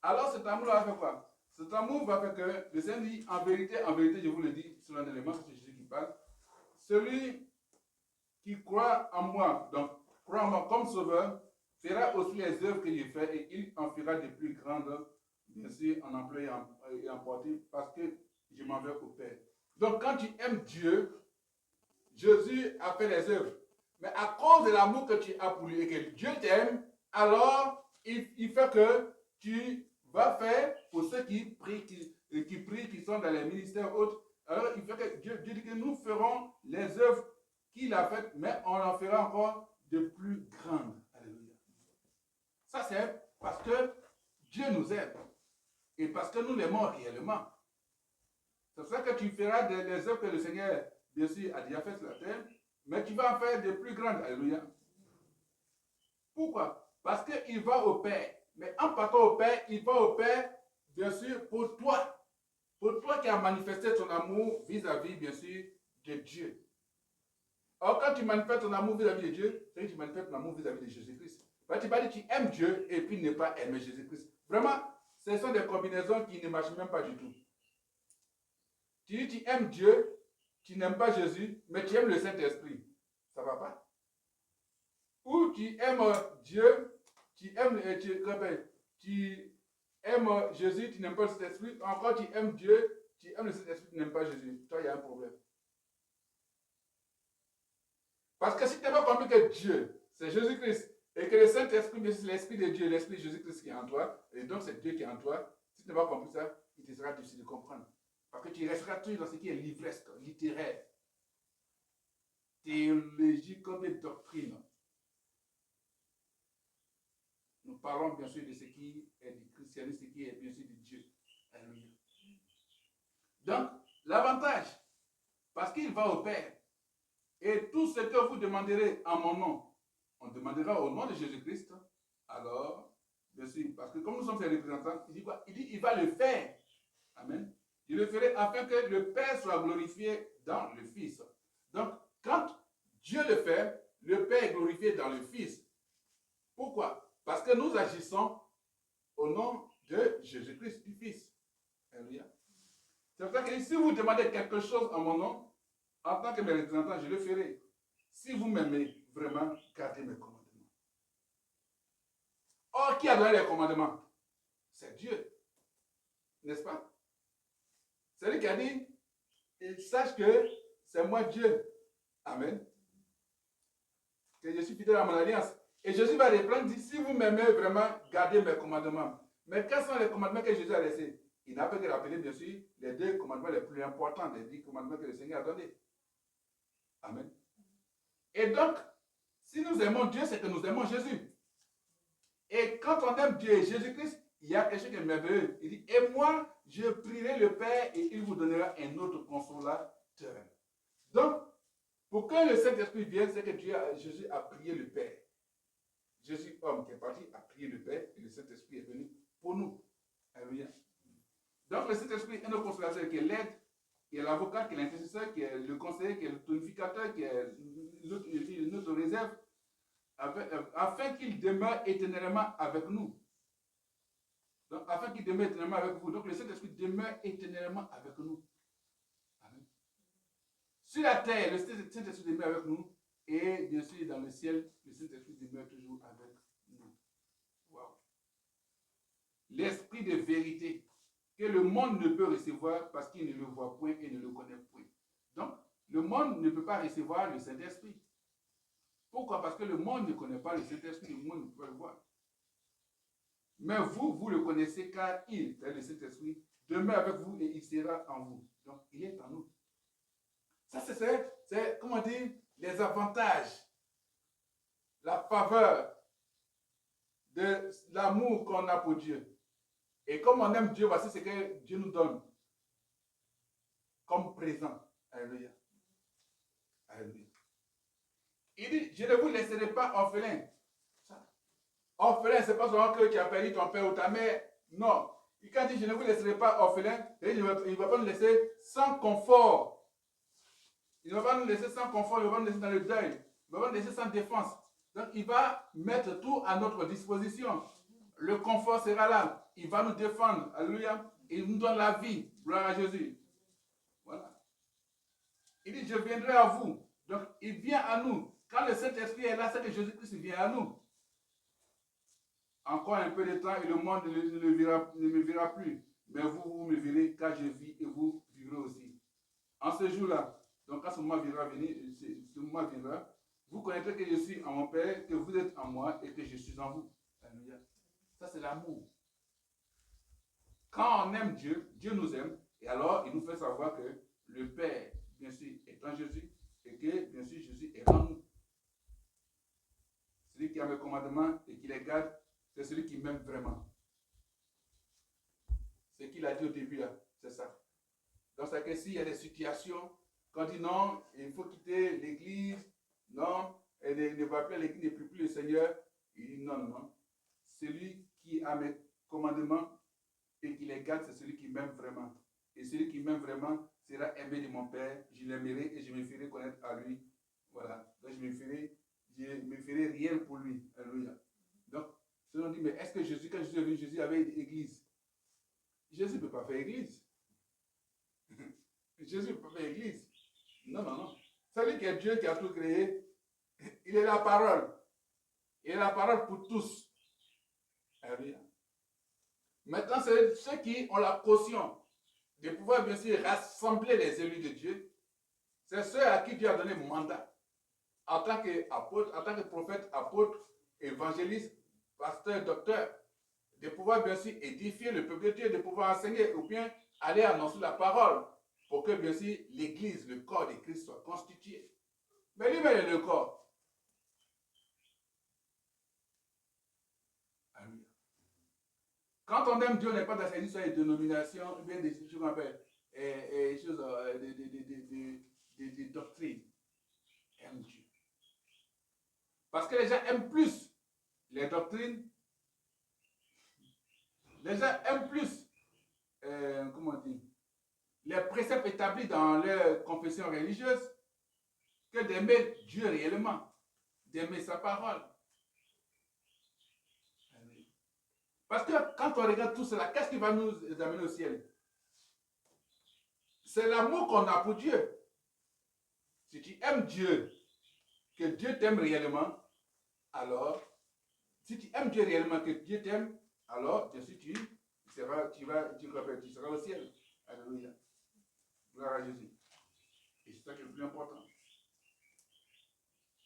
Alors cet amour va faire quoi? Cet amour va faire que le Seigneur dit, en vérité, je vous le dis, solennellement, c'est Jésus qui parle, celui qui croit en moi, donc croit en moi comme sauveur, fera aussi les œuvres que j'ai faites et il en fera de plus grandes, bien sûr, en employant et en portée, parce que je m'en vais au Père. Donc quand tu aimes Dieu, Jésus a fait les œuvres. Mais à cause de l'amour que tu as pour lui et que Dieu t'aime, alors il fait que tu vas faire pour ceux qui prient, qui sont dans les ministères autres. Alors il fait que Dieu dit que nous ferons les œuvres qu'il a faites, mais on en fera encore de plus grandes. Alléluia. Ça c'est parce que Dieu nous aime et parce que nous l'aimons réellement. C'est ça que tu feras des œuvres que le Seigneur, bien sûr, a déjà fait sur la terre, mais tu vas en faire de plus grandes. Alléluia. Pourquoi? Parce qu'il va au Père. Mais en partant au Père, il va au Père, bien sûr, pour toi. Pour toi qui as manifesté ton amour vis-à-vis, bien sûr, de Dieu. Or, quand tu manifestes ton amour vis-à-vis de Dieu, c'est que tu manifestes ton amour vis-à-vis de Jésus-Christ. Tu vas dire que tu aimes Dieu et puis ne pas aimer Jésus-Christ. Vraiment, ce sont des combinaisons qui ne marchent même pas du tout. Tu dis que tu aimes Dieu, tu n'aimes pas Jésus, mais tu aimes le Saint-Esprit. Ça ne va pas. Ou tu aimes Dieu, tu aimes Jésus, tu n'aimes pas le Saint-Esprit. Encore tu aimes Dieu, tu aimes le Saint-Esprit, tu n'aimes pas Jésus. Toi, il y a un problème. Parce que si tu n'as pas compris que Dieu, c'est Jésus-Christ, et que le Saint-Esprit, c'est l'Esprit de Dieu, l'Esprit de Jésus-Christ qui est en toi, et donc c'est Dieu qui est en toi, si tu n'as pas compris ça, il te sera difficile de comprendre. Parce que tu resteras toujours dans ce qui est livresque, littéraire, théologie comme des doctrines. Nous parlons bien sûr de ce qui est du christianisme, ce qui est bien sûr de Dieu. Alléluia. Donc, l'avantage, parce qu'il va au Père, et tout ce que vous demanderez en mon nom, on demandera au nom de Jésus-Christ, alors, bien sûr, parce que comme nous sommes ses représentants, il dit quoi? Il dit, il va le faire. Amen. Il le ferait afin que le Père soit glorifié dans le Fils. Donc, quand Dieu le fait, le Père est glorifié dans le Fils. Pourquoi? Parce que nous agissons au nom de Jésus-Christ, du Fils. Alléluia. C'est pour ça qu'il dit, si vous demandez quelque chose en mon nom, en tant que mes représentants, je le ferai. Si vous m'aimez, vraiment, gardez mes commandements. Or, qui a donné les commandements? C'est Dieu. N'est-ce pas? C'est lui qui a dit, sache que c'est moi Dieu. Amen. Que je suis fidèle à mon alliance. Et Jésus va reprendre, dit, si vous m'aimez vraiment, gardez mes commandements. Mais quels sont les commandements que Jésus a laissés? Il n'a pas que rappeler, bien sûr, les 2 commandements les plus importants, les 10 commandements que le Seigneur a donnés. Amen. Et donc, si nous aimons Dieu, c'est que nous aimons Jésus. Et quand on aime Dieu et Jésus-Christ, il y a quelque chose qui est merveilleux. Il dit, et moi, je prierai le Père et il vous donnera un autre consolateur. Donc, pour que le Saint-Esprit vienne, c'est que Jésus a prié le Père. Jésus, homme qui est parti, a prié le Père et le Saint-Esprit est venu pour nous. Alléluia. Donc, le Saint-Esprit est notre consolateur qui est l'aide, qui est l'avocat, qui est l'intercesseur, qui est le conseiller, qui est le tonificateur, qui est notre réserve, afin qu'il demeure éternellement avec nous. Donc, afin qu'il demeure éternellement avec vous. Donc, le Saint-Esprit demeure éternellement avec nous. Amen. Sur la terre, le Saint-Esprit demeure avec nous. Et bien sûr, dans le ciel, le Saint-Esprit demeure toujours avec nous. Wow. L'esprit de vérité que le monde ne peut recevoir parce qu'il ne le voit point et ne le connaît point. Donc, le monde ne peut pas recevoir le Saint-Esprit. Pourquoi? Parce que le monde ne connaît pas le Saint-Esprit, le monde ne peut pas le voir. Mais vous, vous le connaissez car il, le Saint-Esprit, demeure avec vous et il sera en vous. Donc, il est en nous. Ça, c'est comment dire, les avantages, la faveur de l'amour qu'on a pour Dieu. Et comme on aime Dieu, voici ce que Dieu nous donne comme présent. Alléluia. Alléluia. Il dit, je ne vous laisserai pas orphelin. Orphelin, ce n'est pas seulement que tu as perdu ton père ou ta mère. Non. Quand il dit, je ne vous laisserai pas orphelin, il ne va pas nous laisser sans confort. Il ne va pas nous laisser sans confort, il ne va pas nous laisser dans le deuil. Il ne va pas nous laisser sans défense. Donc, il va mettre tout à notre disposition. Le confort sera là. Il va nous défendre. Alléluia. Il nous donne la vie. Gloire à Jésus. Voilà. Il dit, je viendrai à vous. Donc, il vient à nous. Quand le Saint-Esprit est là, c'est que Jésus-Christ vient à nous. Encore un peu de temps et le monde ne me verra plus. Mais vous, vous me verrez car je vis et vous vivrez aussi. En ce jour-là, donc quand ce moment viendra, vous connaîtrez que je suis en mon Père, que vous êtes en moi et que je suis en vous. Alléluia. Ça, c'est l'amour. Quand on aime Dieu, Dieu nous aime. Et alors, il nous fait savoir que le Père, bien sûr, est en Jésus et que, bien sûr, Jésus est en nous. Celui qui a mes commandements et qui les garde, c'est celui qui m'aime vraiment. Ce qu'il a dit au début, là, c'est ça. Donc, c'est que s'il y a des situations, quand on dit non, il faut quitter l'église, non, et ne va plus à l'église, ne prie plus le Seigneur, il dit non, non, non. Celui qui a mes commandements et qui les garde, c'est celui qui m'aime vraiment. Et celui qui m'aime vraiment sera aimé de mon Père, je l'aimerai et je me ferai connaître à lui. Voilà. Donc, je me ferai rien pour lui. Alléluia. Donc, on dit, mais est-ce que Jésus, quand Jésus est venu, Jésus avait une église? Jésus ne peut pas faire église. Jésus ne peut pas faire église. Non, non, non. C'est lui qui est Dieu qui a tout créé. Il est la parole. Il est la parole pour tous. Alléluia. Maintenant, c'est ceux qui ont la caution de pouvoir bien sûr rassembler les élus de Dieu. C'est ceux à qui Dieu a donné mandat. En tant qu'apôtre, en tant que prophète, apôtre, évangéliste, pasteur, docteur, de pouvoir bien sûr édifier le peuple de Dieu, de pouvoir enseigner ou bien aller annoncer la parole pour que bien sûr l'église, le corps de Christ soit constitué. Mais lui-même est le corps. Alléluia. Quand on aime Dieu, on n'est pas dans ces histoires de dénominations, ou bien des choses qu'on appelle des doctrines. Aime Dieu. Parce que les gens aiment plus les doctrines. Les gens aiment plus, comment dire, les préceptes établis dans leur confession religieuse que d'aimer Dieu réellement, d'aimer sa parole. Parce que quand on regarde tout cela, qu'est-ce qui va nous amener au ciel? c'est l'amour qu'on a pour Dieu. Si tu aimes Dieu, que Dieu t'aime réellement, alors, si tu aimes Dieu réellement, que Dieu t'aime, alors, bien sûr, tu seras au ciel. Alléluia. Gloire à Jésus. Et c'est ça qui est le plus important.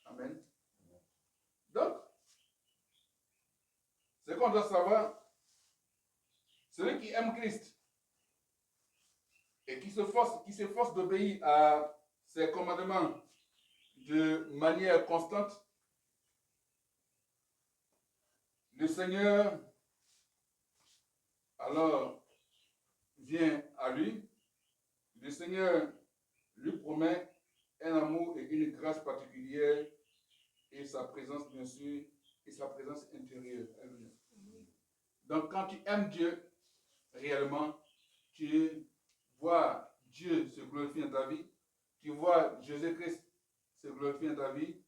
Amen. Donc, ce qu'on doit savoir, celui qui aime Christ et qui s'efforce d'obéir à ses commandements de manière constante, le Seigneur alors vient à lui. Le Seigneur lui promet un amour et une grâce particulière et sa présence, bien sûr, et sa présence intérieure. Donc, quand tu aimes Dieu réellement, tu vois Dieu se glorifier dans ta vie, tu vois Jésus-Christ se glorifier dans ta vie,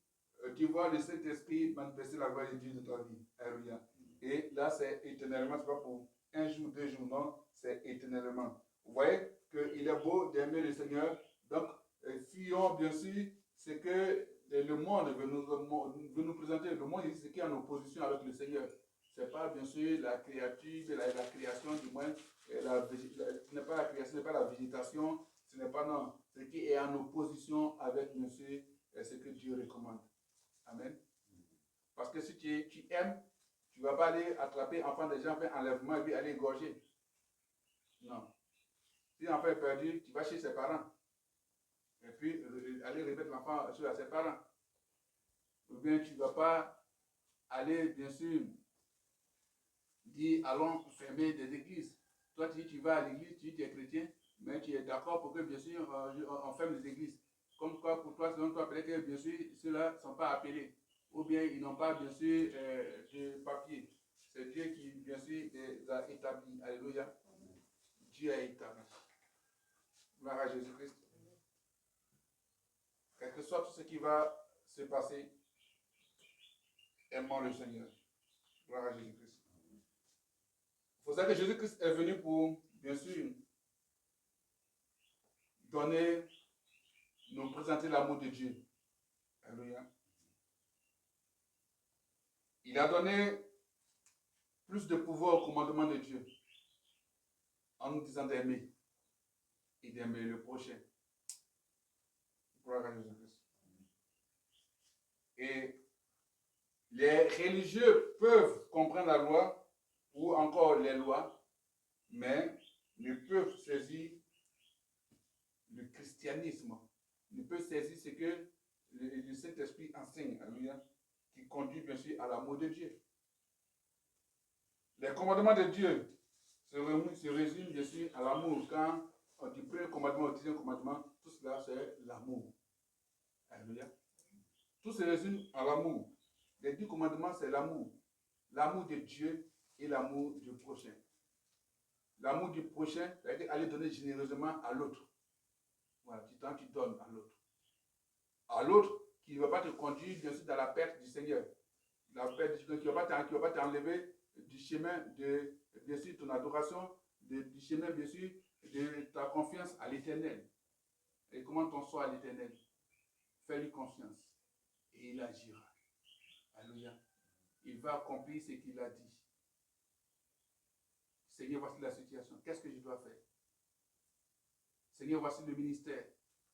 tu vois le Saint-Esprit manifester la gloire de Dieu dans ta vie. Alléluia. Et là, c'est éternellement, c'est pas pour un jour, 2 jours, non, c'est éternellement. Vous voyez qu'il est beau d'aimer le Seigneur. Donc, fuyons, bien sûr, c'est que le monde veut nous présenter. Le monde, c'est qui est en opposition avec le Seigneur. Ce n'est pas, bien sûr, la créature, la création, du moins, ce n'est pas la création, ce n'est pas la végétation, ce n'est pas, non, ce qui est en opposition avec, bien sûr, ce que Dieu recommande. Amen. Parce que si tu aimes, tu ne vas pas aller attraper enfant des gens, faire enlèvement et puis aller égorger. Non. Si l'enfant est perdu, tu vas chez ses parents. Et puis aller remettre l'enfant sur ses parents. Ou bien tu ne vas pas aller, bien sûr, dire allons fermer des églises. Toi, tu vas à l'église, tu dis tu es chrétien, mais tu es d'accord pour que, bien sûr, on ferme les églises. Comme quoi, pour toi, selon toi, peut-être que, bien sûr, ceux-là ne sont pas appelés. Ou bien ils n'ont pas, bien sûr, de papier. C'est Dieu qui, bien sûr, les a établis. Alléluia. Dieu a établi. Gloire à Jésus-Christ. Quel que soit tout ce qui va se passer, aimons le Seigneur. Gloire à Jésus-Christ. Il faut savoir que Jésus-Christ est venu pour, bien sûr, nous présenter l'amour de Dieu. Alléluia. Il a donné plus de pouvoir au commandement de Dieu en nous disant d'aimer et d'aimer le prochain. Gloire à Jésus-Christ. Et les religieux peuvent comprendre la loi ou encore les lois, mais ne peuvent saisir le christianisme, ne peuvent saisir ce que le Saint-Esprit enseigne, alléluia, qui conduit bien sûr à l'amour de Dieu. Les commandements de Dieu se résument bien sûr à l'amour. Quand on dit premier commandement au 10e commandement, tout cela c'est l'amour. Alléluia. Tout se résume à l'amour. Les 10 commandements c'est l'amour. L'amour de Dieu et l'amour du prochain. L'amour du prochain, c'est-à-dire aller donner généreusement à l'autre. Voilà, tu donnes à l'autre. À l'autre qui ne va pas te conduire bien sûr dans la perte du Seigneur. La perte du Seigneur qui ne va pas t'enlever du chemin de bien sûr ton adoration, du chemin bien sûr de ta confiance à l'Éternel. Et comment ton soi à l'Éternel? Fais-lui confiance et il agira. Alléluia. Il va accomplir ce qu'il a dit. Seigneur, voici la situation. Qu'est-ce que je dois faire? Seigneur, voici le ministère.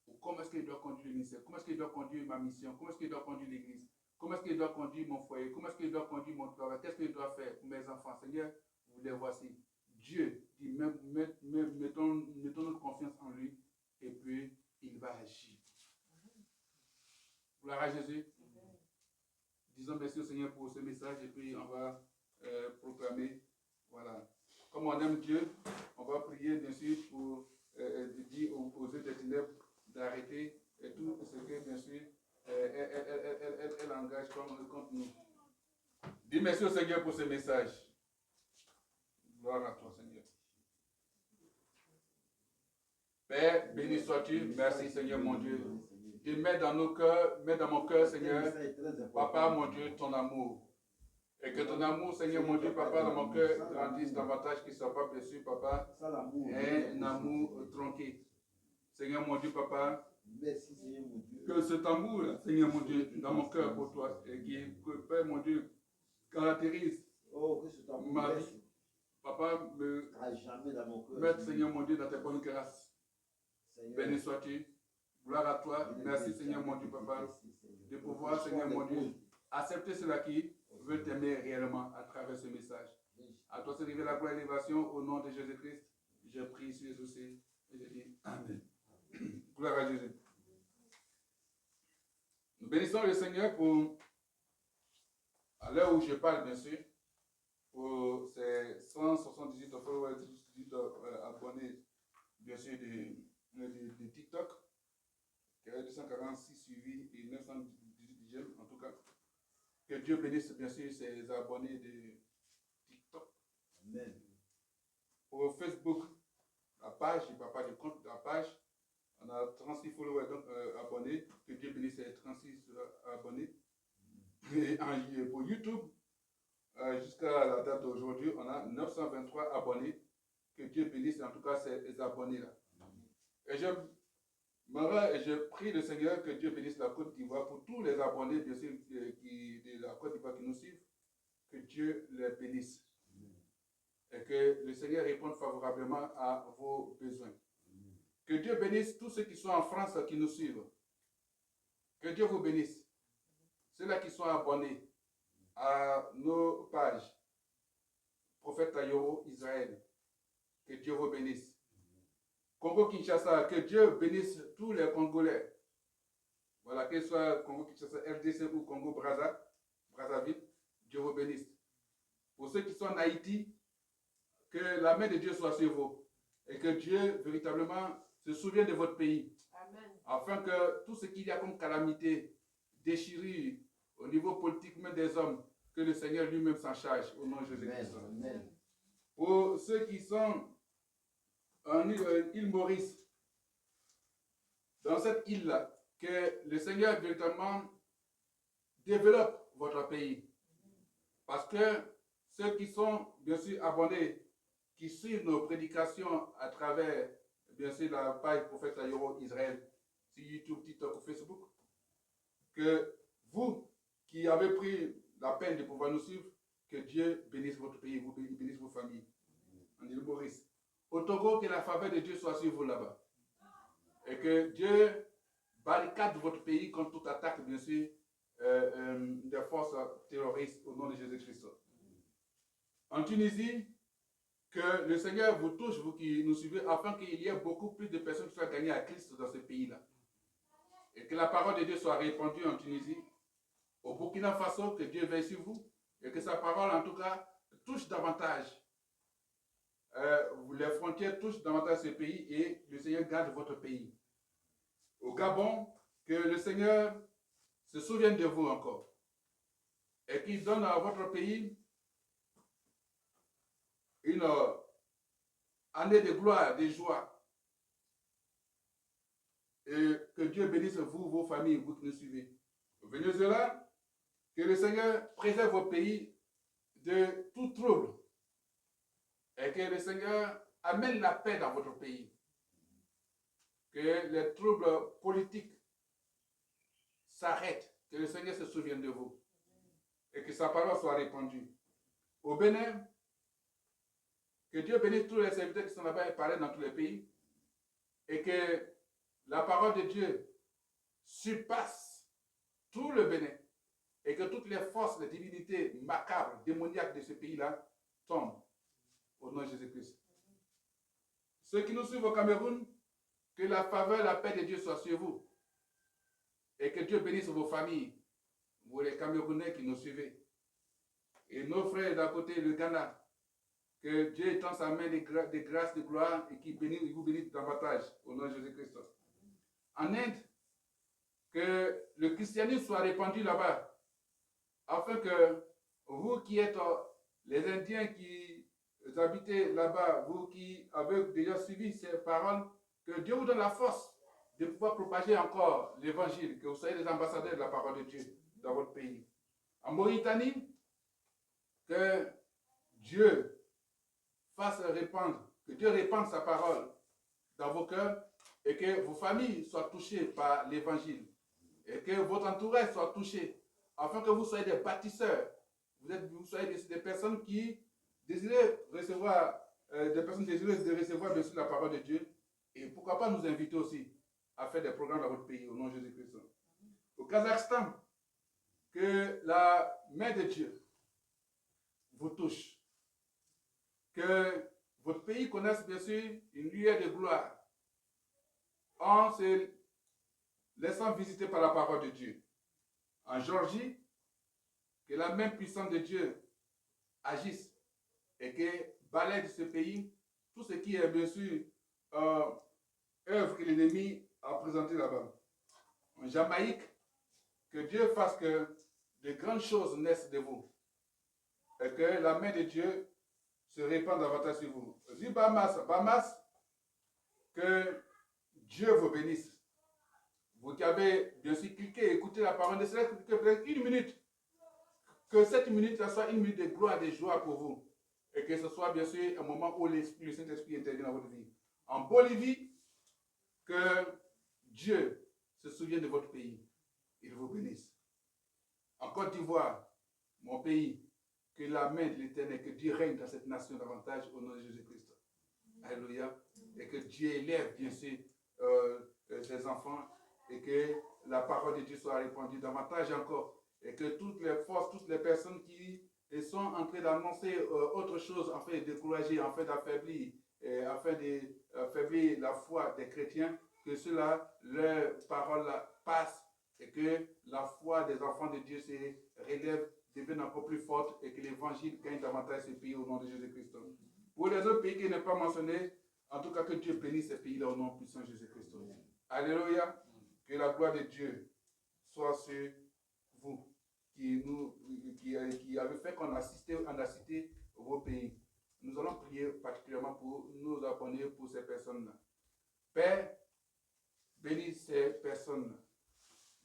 Ou comment est-ce qu'il doit conduire le ministère? Comment est-ce qu'il doit conduire ma mission? Comment est-ce qu'il doit conduire l'église? Comment est-ce qu'il doit conduire mon foyer? Comment est-ce qu'il doit conduire mon travail? Qu'est-ce qu'il doit faire pour mes enfants? Seigneur, vous les voici. Dieu dit, mettons notre confiance en lui et puis il va agir. Gloire à Jésus. Disons merci au Seigneur pour ce message et puis on va proclamer. Voilà. Comme on aime Dieu, on va prier bien sûr pour dire aux yeux des ténèbres d'arrêter tout ce que bien sûr elle engage contre nous. Dis merci au Seigneur pour ce message. Gloire à toi, Seigneur. Père, béni sois-tu. Merci, Seigneur, mon Dieu. Et mets dans nos cœurs, mets dans mon cœur, Seigneur, Papa, mon Dieu, ton amour. Et que ton amour, Seigneur, mon Dieu, Papa, dans mon cœur, grandisse davantage, qu'il ne soit pas blessé, Papa, un amour tronqué. Seigneur mon Dieu, Papa, Merci, Seigneur mon Dieu. que ce tambour, Seigneur mon Dieu, dans mon cœur pour toi, et qui, Père mon Dieu, caractérise Oh, que ce tambour ma vie. Papa, me jamais dans mon cœur. mettre, Seigneur mon Dieu, dans tes bonnes grâces. Béni sois-tu. Gloire à toi. Merci, Seigneur mon Dieu, Papa, de pouvoir, Seigneur mon Dieu, accepter cela qui veut t'aimer réellement à travers ce message. À toi, c'est arrivé la gloire et l'élévation au nom de Jésus-Christ. Je prie sur Jésus et je dis Amen. Gloire à Jésus. Nous bénissons le Seigneur pour, à l'heure où je parle, bien sûr, pour ces 178 abonnés, bien sûr, de TikTok, qui a 246 suivis et 918 j'aime, en tout cas. Que Dieu bénisse, bien sûr, ses abonnés de TikTok. Amen. Pour Facebook, la page, je ne parle pas du compte de la page, on a 36 followers donc, abonnés. Que Dieu bénisse ces 36 abonnés. Et pour YouTube, jusqu'à la date d'aujourd'hui, on a 923 abonnés. Que Dieu bénisse en tout cas ces abonnés-là. Et je prie le Seigneur que Dieu bénisse la Côte d'Ivoire pour tous les abonnés, bien sûr, de la Côte d'Ivoire qui nous suivent. Que Dieu les bénisse. Et que le Seigneur réponde favorablement à vos besoins. Que Dieu bénisse tous ceux qui sont en France qui nous suivent. Que Dieu vous bénisse. Ceux-là qui sont abonnés à nos pages. Prophète Tayoro, Israël. Que Dieu vous bénisse. Congo-Kinshasa, que Dieu bénisse tous les Congolais. Voilà, que ce soit Congo-Kinshasa, RDC ou Congo-Brazzaville, Dieu vous bénisse. Pour ceux qui sont en Haïti, que la main de Dieu soit sur vous. Et que Dieu, véritablement, se souvienne de votre pays. Amen. Afin que tout ce qu'il y a comme calamité, déchirure, au niveau politique même des hommes, que le Seigneur lui-même s'en charge, au nom de Jésus-Christ. Pour ceux qui sont en île Maurice, dans cette île-là, que le Seigneur véritablement développe votre pays. Parce que ceux qui sont, bien sûr, abonnés, qui suivent nos prédications à travers, bien sûr, la page Prophète Tayoro Israël, sur YouTube, TikTok, Facebook, que vous qui avez pris la peine de pouvoir nous suivre, que Dieu bénisse votre pays, vous bénisse vos familles. En île Maurice. Au Togo, que la faveur de Dieu soit sur vous là-bas. Et que Dieu barricade votre pays contre toute attaque, bien sûr, des forces terroristes au nom de Jésus-Christ. En Tunisie, que le Seigneur vous touche, vous qui nous suivez, afin qu'il y ait beaucoup plus de personnes qui soient gagnées à Christ dans ce pays-là. Et que la parole de Dieu soit répandue en Tunisie, au Burkina Faso, que Dieu veille sur vous, et que sa parole, en tout cas, touche davantage. Les frontières touchent davantage ce pays et le Seigneur garde votre pays. Au Gabon, que le Seigneur se souvienne de vous encore et qu'il donne à votre pays une année de gloire, de joie. Et que Dieu bénisse vous, vos familles, vous qui nous suivez. Au Venezuela, que le Seigneur préserve vos pays de tout trouble. Et que le Seigneur amène la paix dans votre pays. Que les troubles politiques s'arrêtent. Que le Seigneur se souvienne de vous. Et que sa parole soit répandue. Au Bénin, que Dieu bénisse tous les serviteurs qui sont là-bas et parlent dans tous les pays. Et que la parole de Dieu surpasse tout le Bénin. Et que toutes les forces, les divinités macabres, démoniaques de ce pays-là tombent. Au nom de Jésus-Christ. Ceux qui nous suivent au Cameroun, que la faveur, la paix de Dieu soit sur vous. Et que Dieu bénisse vos familles, vous les Camerounais qui nous suivez. Et nos frères d'à côté, le Ghana, que Dieu étend sa main de grâce, de gloire et qu'il vous bénisse davantage. Au nom de Jésus-Christ. En Inde, que le christianisme soit répandu là-bas. Afin que vous qui êtes les Indiens qui habitez là-bas, vous qui avez déjà suivi ces paroles, que Dieu vous donne la force de pouvoir propager encore l'évangile, que vous soyez des ambassadeurs de la parole de Dieu dans votre pays. En Mauritanie, que Dieu fasse répandre, que Dieu répande sa parole dans vos cœurs et que vos familles soient touchées par l'évangile et que votre entourage soit touché, afin que vous soyez des bâtisseurs. Vous soyez des personnes qui désirent recevoir, des personnes désireuses de recevoir bien sûr la parole de Dieu. Et pourquoi pas nous inviter aussi à faire des programmes dans votre pays au nom de Jésus-Christ. Au Kazakhstan, que la main de Dieu vous touche. Que votre pays connaisse bien sûr une lueur de gloire en se laissant visiter par la parole de Dieu. En Géorgie, que la main puissante de Dieu agisse et que balaye de ce pays tout ce qui est bien sûr œuvre que l'ennemi a présenté là-bas. En Jamaïque, que Dieu fasse que de grandes choses naissent de vous et que la main de Dieu se répande davantage sur vous. Aussi Bahamas, que Dieu vous bénisse. Vous qui avez bien sûr cliqué, écouté la parole de Dieu, peut-être une minute, que cette minute soit une minute de gloire, de joie pour vous. Et que ce soit bien sûr un moment où le Saint-Esprit intervient dans votre vie. En Bolivie, que Dieu se souvienne de votre pays. Il vous bénisse. En Côte d'Ivoire, mon pays, que la main de l'Éternel, que Dieu règne dans cette nation davantage au nom de Jésus-Christ. Alléluia. Et que Dieu élève bien sûr ses enfants et que la parole de Dieu soit répandue davantage encore. Et que toutes les forces, toutes les personnes qui sont en train d'annoncer autre chose, afin de décourager, afin d'affaiblir, afin d'affaiblir la foi des chrétiens, que cela, leur parole passe et que la foi des enfants de Dieu se relève, devienne encore plus forte et que l'évangile gagne davantage ces pays au nom de Jésus-Christ. Pour les autres pays qui n'est pas mentionné, en tout cas que Dieu bénisse ces pays-là au nom puissant de Jésus-Christ. Alléluia. Que la gloire de Dieu soit sur vous qui avez fait qu'on a cité vos pays. Nous allons prier particulièrement pour nous abonner pour ces personnes-là. Père, bénis ces personnes-là.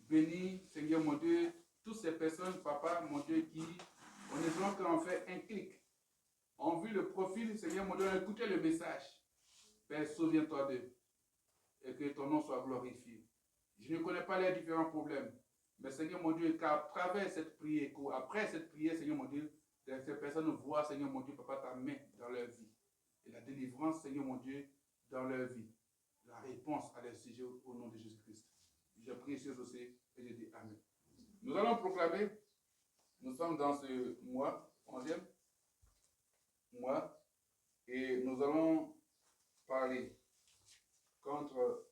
Bénis, Seigneur mon Dieu, toutes ces personnes, Papa, mon Dieu, qui, honnêtement, quand on fait un clic, ont vu le profil, Seigneur mon Dieu, ont écouté le message. Père, souviens-toi d'eux et que ton nom soit glorifié. Je ne connais pas les différents problèmes, mais Seigneur mon Dieu, qu'à travers cette prière, après cette prière, Seigneur mon Dieu, ces personnes voient, Seigneur mon Dieu, Papa, ta main dans leur vie. Et la délivrance, Seigneur mon Dieu, dans leur vie. La réponse à leur sujet au nom de Jésus-Christ. Je prie sur aussi et je dis Amen. Nous allons proclamer, nous sommes dans ce mois, 11e mois, et nous allons parler contre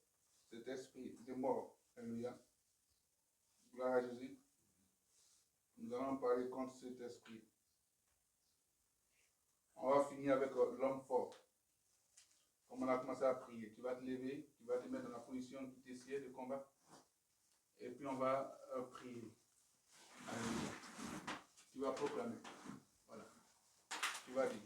cet esprit de mort. Alléluia. Gloire à Jésus. Nous allons parler contre cet esprit. On va finir avec l'homme fort. Comme on a commencé à prier, tu vas te lever, tu vas te mettre dans la position qui t'essied de combat. Et puis on va prier. Alléluia. Tu vas proclamer. Voilà. Tu vas dire.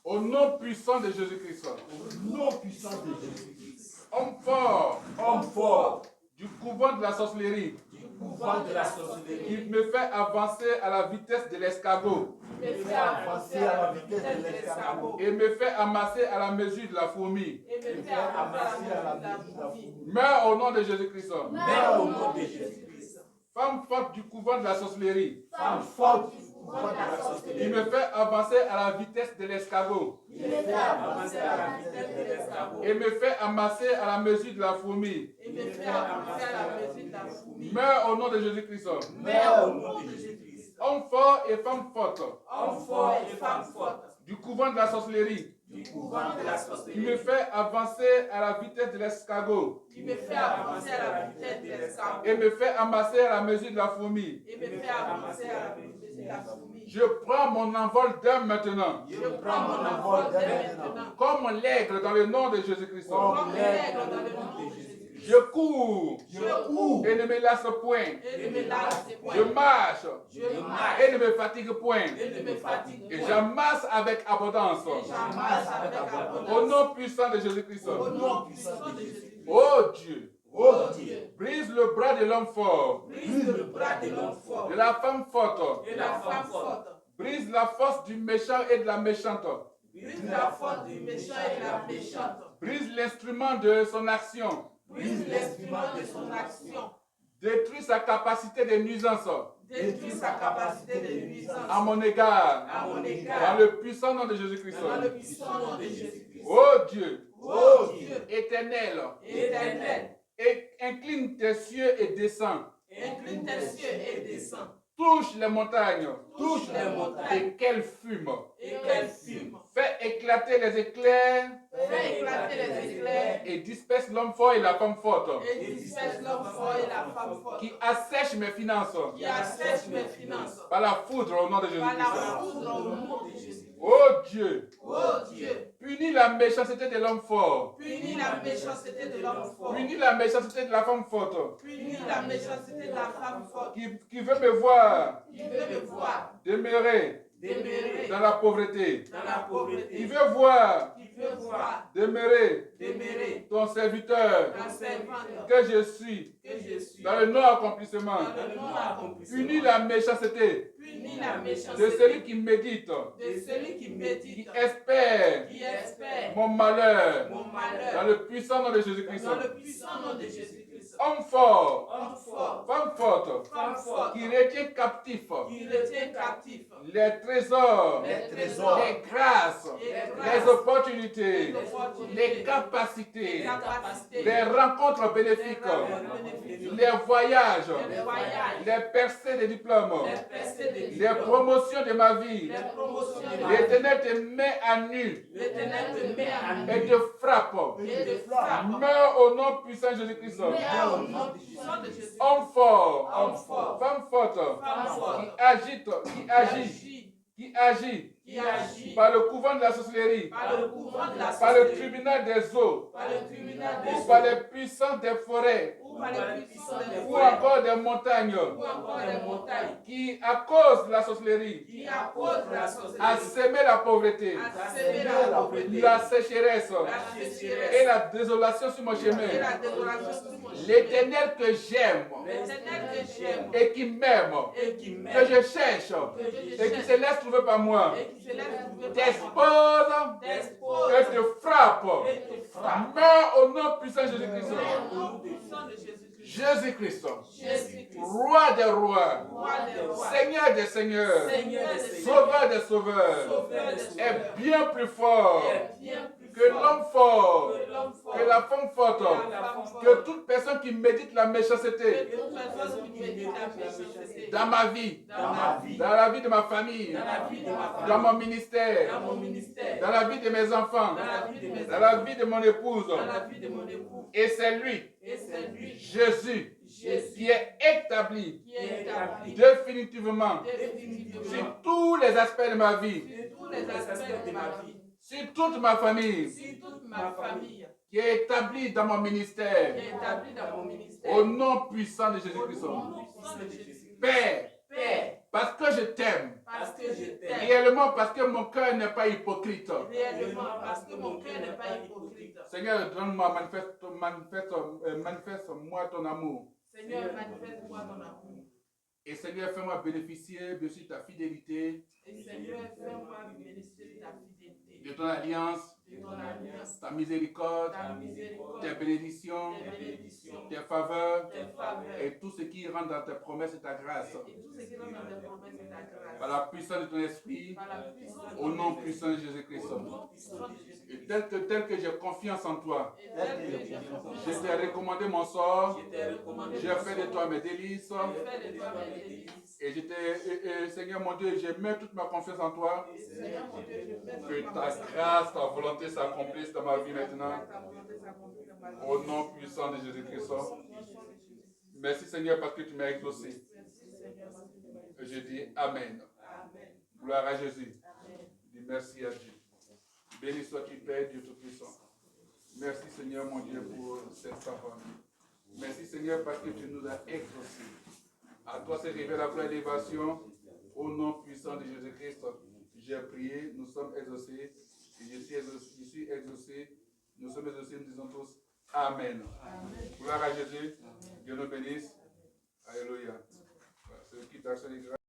Au nom puissant de Jésus-Christ. Au nom puissant de Jésus-Christ. Homme fort. Du couvent de la sorcellerie. Couvent de la sorcellerie. Il me fait avancer à la vitesse de l'escargot. Me fait avancer à la vitesse de l'escargot. Et me fait amasser à la mesure de la fourmi. Et me fait amasser à la mesure de la fourmi. Meurs au nom de Jésus-Christ. Meurs au nom de Jésus-Christ. Femme forte du couvent de la sorcellerie. Femme forte du couvent de la sorcellerie. Il me fait avancer à la vitesse de l'escargot. Il me fait avancer à la vitesse de l'escargot. Et me fait amasser à la mesure de la fourmi. Et me fait avancer à la mesure de la fourmi. Meurs au nom de Jésus-Christ. Meurs au nom de Jésus-Christ. Homme fort et femme forte. Homme fort et femme forte. Du couvent de la sorcellerie. Du couvent de la sorcellerie. Il me fait avancer à la vitesse de l'escargot. Il me fait avancer à la vitesse de l'escargot. Et me fait amasser à la mesure de la fourmi. Et me fait avancer à la mesure de la fourmi. Je prends mon envol dès maintenant. Je prends mon envol dès maintenant. Comme l'aigle dans le nom de Jésus-Christ. Comme l'aigle dans le nom de Jésus-Christ. Je cours. Je cours. Et ne me lasse point. Et ne me lasse point. Je marche. Je marche. Et ne me fatigue point. Et ne me fatigue Et point. j'amasse avec abondance. Et j'amasse avec abondance. Au nom puissant de Jésus-Christ. Au nom puissant de Jésus-Christ. Oh Dieu. Oh Dieu. Brise le bras de l'homme fort. Brise le bras de l'homme fort. De la femme forte. Et la femme forte. Brise la force du méchant et de la méchante. Brise la force du méchant et de la méchante. Brise l'instrument de son action. Brise l'instrument de son action. Détruis sa capacité de nuisance. Détruis sa capacité de nuisance. À mon égard. À mon égard. Dans le puissant nom de Jésus-Christ. Dans le puissant nom de Jésus-Christ. Oh Dieu. Oh Dieu. Éternel. Éternel. Et incline tes cieux et descends. Incline tes cieux et descends. Touche les montagnes. Touche les montagnes. Et qu'elles fument. Et qu'elles fument. Fais éclater les éclairs. Fais éclater les éclairs. Et disperse l'homme fort et la femme forte. Et disperse l'homme fort et la femme forte. Qui assèche mes finances. Qui assèche mes finances. Par la foudre au nom de Par la Jésus-Christ. foudre au nom de Jésus. Oh Dieu. Oh Dieu. Punis la méchanceté de l'homme fort. Punis la méchanceté de l'homme fort. Punis la méchanceté de la femme forte. Punis la méchanceté de la femme forte. Qui veut me voir Qui veut me voir demeurer demeurer dans la pauvreté. dans la pauvreté. Qui veut voir Qui veut voir demeurer demeurer ton serviteur dans servante que je suis que je suis. dans le non-accomplissement. Dans le non-accomplissement. Punis la méchanceté Punis la de méchanceté celui qui médite, de celui qui qui médite, espère qui espère mon malheur mon dans malheur. le puissant nom de Jésus-Christ. Dans le puissant nom de Jésus-Christ. Homme fort, Homme fort, femme forte, femme forte, qui retient captif qui retient captif les trésors, les trésors, les grâces, les opportunités, les capacités, les capacités, les rencontres bénéfiques, les voyages, les voyages, les percées de diplômes, les percées de les diplômes, promotions de ma vie. les promotions de la vie. L'Éternel te met à nu L'Éternel te met à nu et te frappe. et te frappe. Meurs au nom puissant de Jésus-Christ. Mets au nom puissant de Jésus. Homme fort, Homme fort, femme forte, femme forte, qui agite, qui agit par le couvent de la sorcellerie, par le courant de la par le sorcellerie, tribunal des eaux, par le tribunal des ou eaux, par les puissants des forêts, ou par les puissants des ou forêts, encore des montagnes, ou encore des montagnes, qui, à cause de la sorcellerie, qui à cause de la a sorcellerie, sémé la pauvreté, a sémé la pauvreté, la sécheresse la sécheresse et la désolation sur mon et chemin. la désolation sur mon chemin. L'Éternel que j'aime L'Éternel que j'aime et qui m'aime, et qui que m'aime, je cherche et qui se laisse trouver par moi, et qui se laisse trouver par moi, t'expose t'expose et te frappe. et te frappe. Meurs au nom puissant de Jésus-Christ. Au nom puissant de Jésus-Christ. Jésus-Christ, Jésus-Christ, roi des rois, roi des rois, Seigneur des seigneurs, Seigneur des seigneurs, sauveur des sauveurs, sauveur des sauveurs, est bien plus fort est bien plus que fort l'homme fort, que l'homme fort, que la femme forte, que la femme forte, que toute personne qui médite la que méchanceté toute personne qui médite la méchanceté dans ma vie, dans ma vie, dans la vie de ma famille, dans la vie de ma famille, dans mon ministère, dans mon ministère, dans la vie de mes enfants, dans la vie de mes dans la enfants, vie de mon épouse. dans la vie de mon époux. Et c'est lui, Et c'est lui, Jésus, Jésus, qui est établi qui est établi définitivement définitivement sur tous les aspects de ma vie, sur tous les aspects de ma vie, sur toute ma famille, sur toute ma famille, qui est établi dans mon qui ministère, est établi dans mon ministère. au nom puissant de Au Jésus-Christ. nom puissant de Jésus. Père, Père, parce que je t'aime, parce que je t'aime, réellement parce que mon cœur n'est pas hypocrite. réellement parce que mon cœur n'est pas hypocrite. Seigneur, donne-moi, manifeste-moi ton amour. Seigneur, manifeste-moi ton amour. Et Seigneur, fais-moi bénéficier de ta fidélité, Et Seigneur, fais-moi bénéficier de ta fidélité, de ton alliance, de ton alliance, ta miséricorde, ta miséricorde, tes bénédictions, tes bénédictions, tes faveurs tes faveurs, et tout ce qui rentre dans tes promesses et ta grâce. et tout ce qui rentre dans tes promesses et ta Par grâce. la puissance de ton esprit, Par la puissance de au nom ton puissant de Jésus-Christ. Au nom puissant de Jésus. Et tel que j'ai confiance en toi, Et tel que j'ai confiance je en t'ai toi, recommandé mon sort, je t'ai recommandé j'ai ton fait de sort, toi mes délices. j'ai fait de toi mes délices. Et Seigneur mon Dieu, je mets toute ma confiance en toi. Et Seigneur mon Dieu, je mets Que toute ta ma confiance grâce, ta volonté s'accomplisse dans ma vie maintenant. Ta volonté s'accomplisse dans ma vie. Au nom puissant de Jésus-Christ. Au nom puissant de Jésus. Merci Seigneur parce que tu m'as exaucé. Merci Seigneur parce que tu m'as Et exaucé. je dis Amen. Amen. Gloire à Jésus. Amen. Je dis merci à Dieu. Béni sois-tu Père, Dieu Tout-Puissant. Merci Seigneur mon Dieu pour cette parole. Merci Seigneur parce que tu nous as exaucés. À toi c'est révélé la gloire et l'élévation. Au nom puissant de Jésus-Christ, j'ai prié, nous sommes exaucés. Et je suis exaucé. Nous sommes exaucés, nous disons tous Amen. Amen. Gloire à Jésus. Dieu nous bénisse. Alléluia. Voilà, c'est qui t'a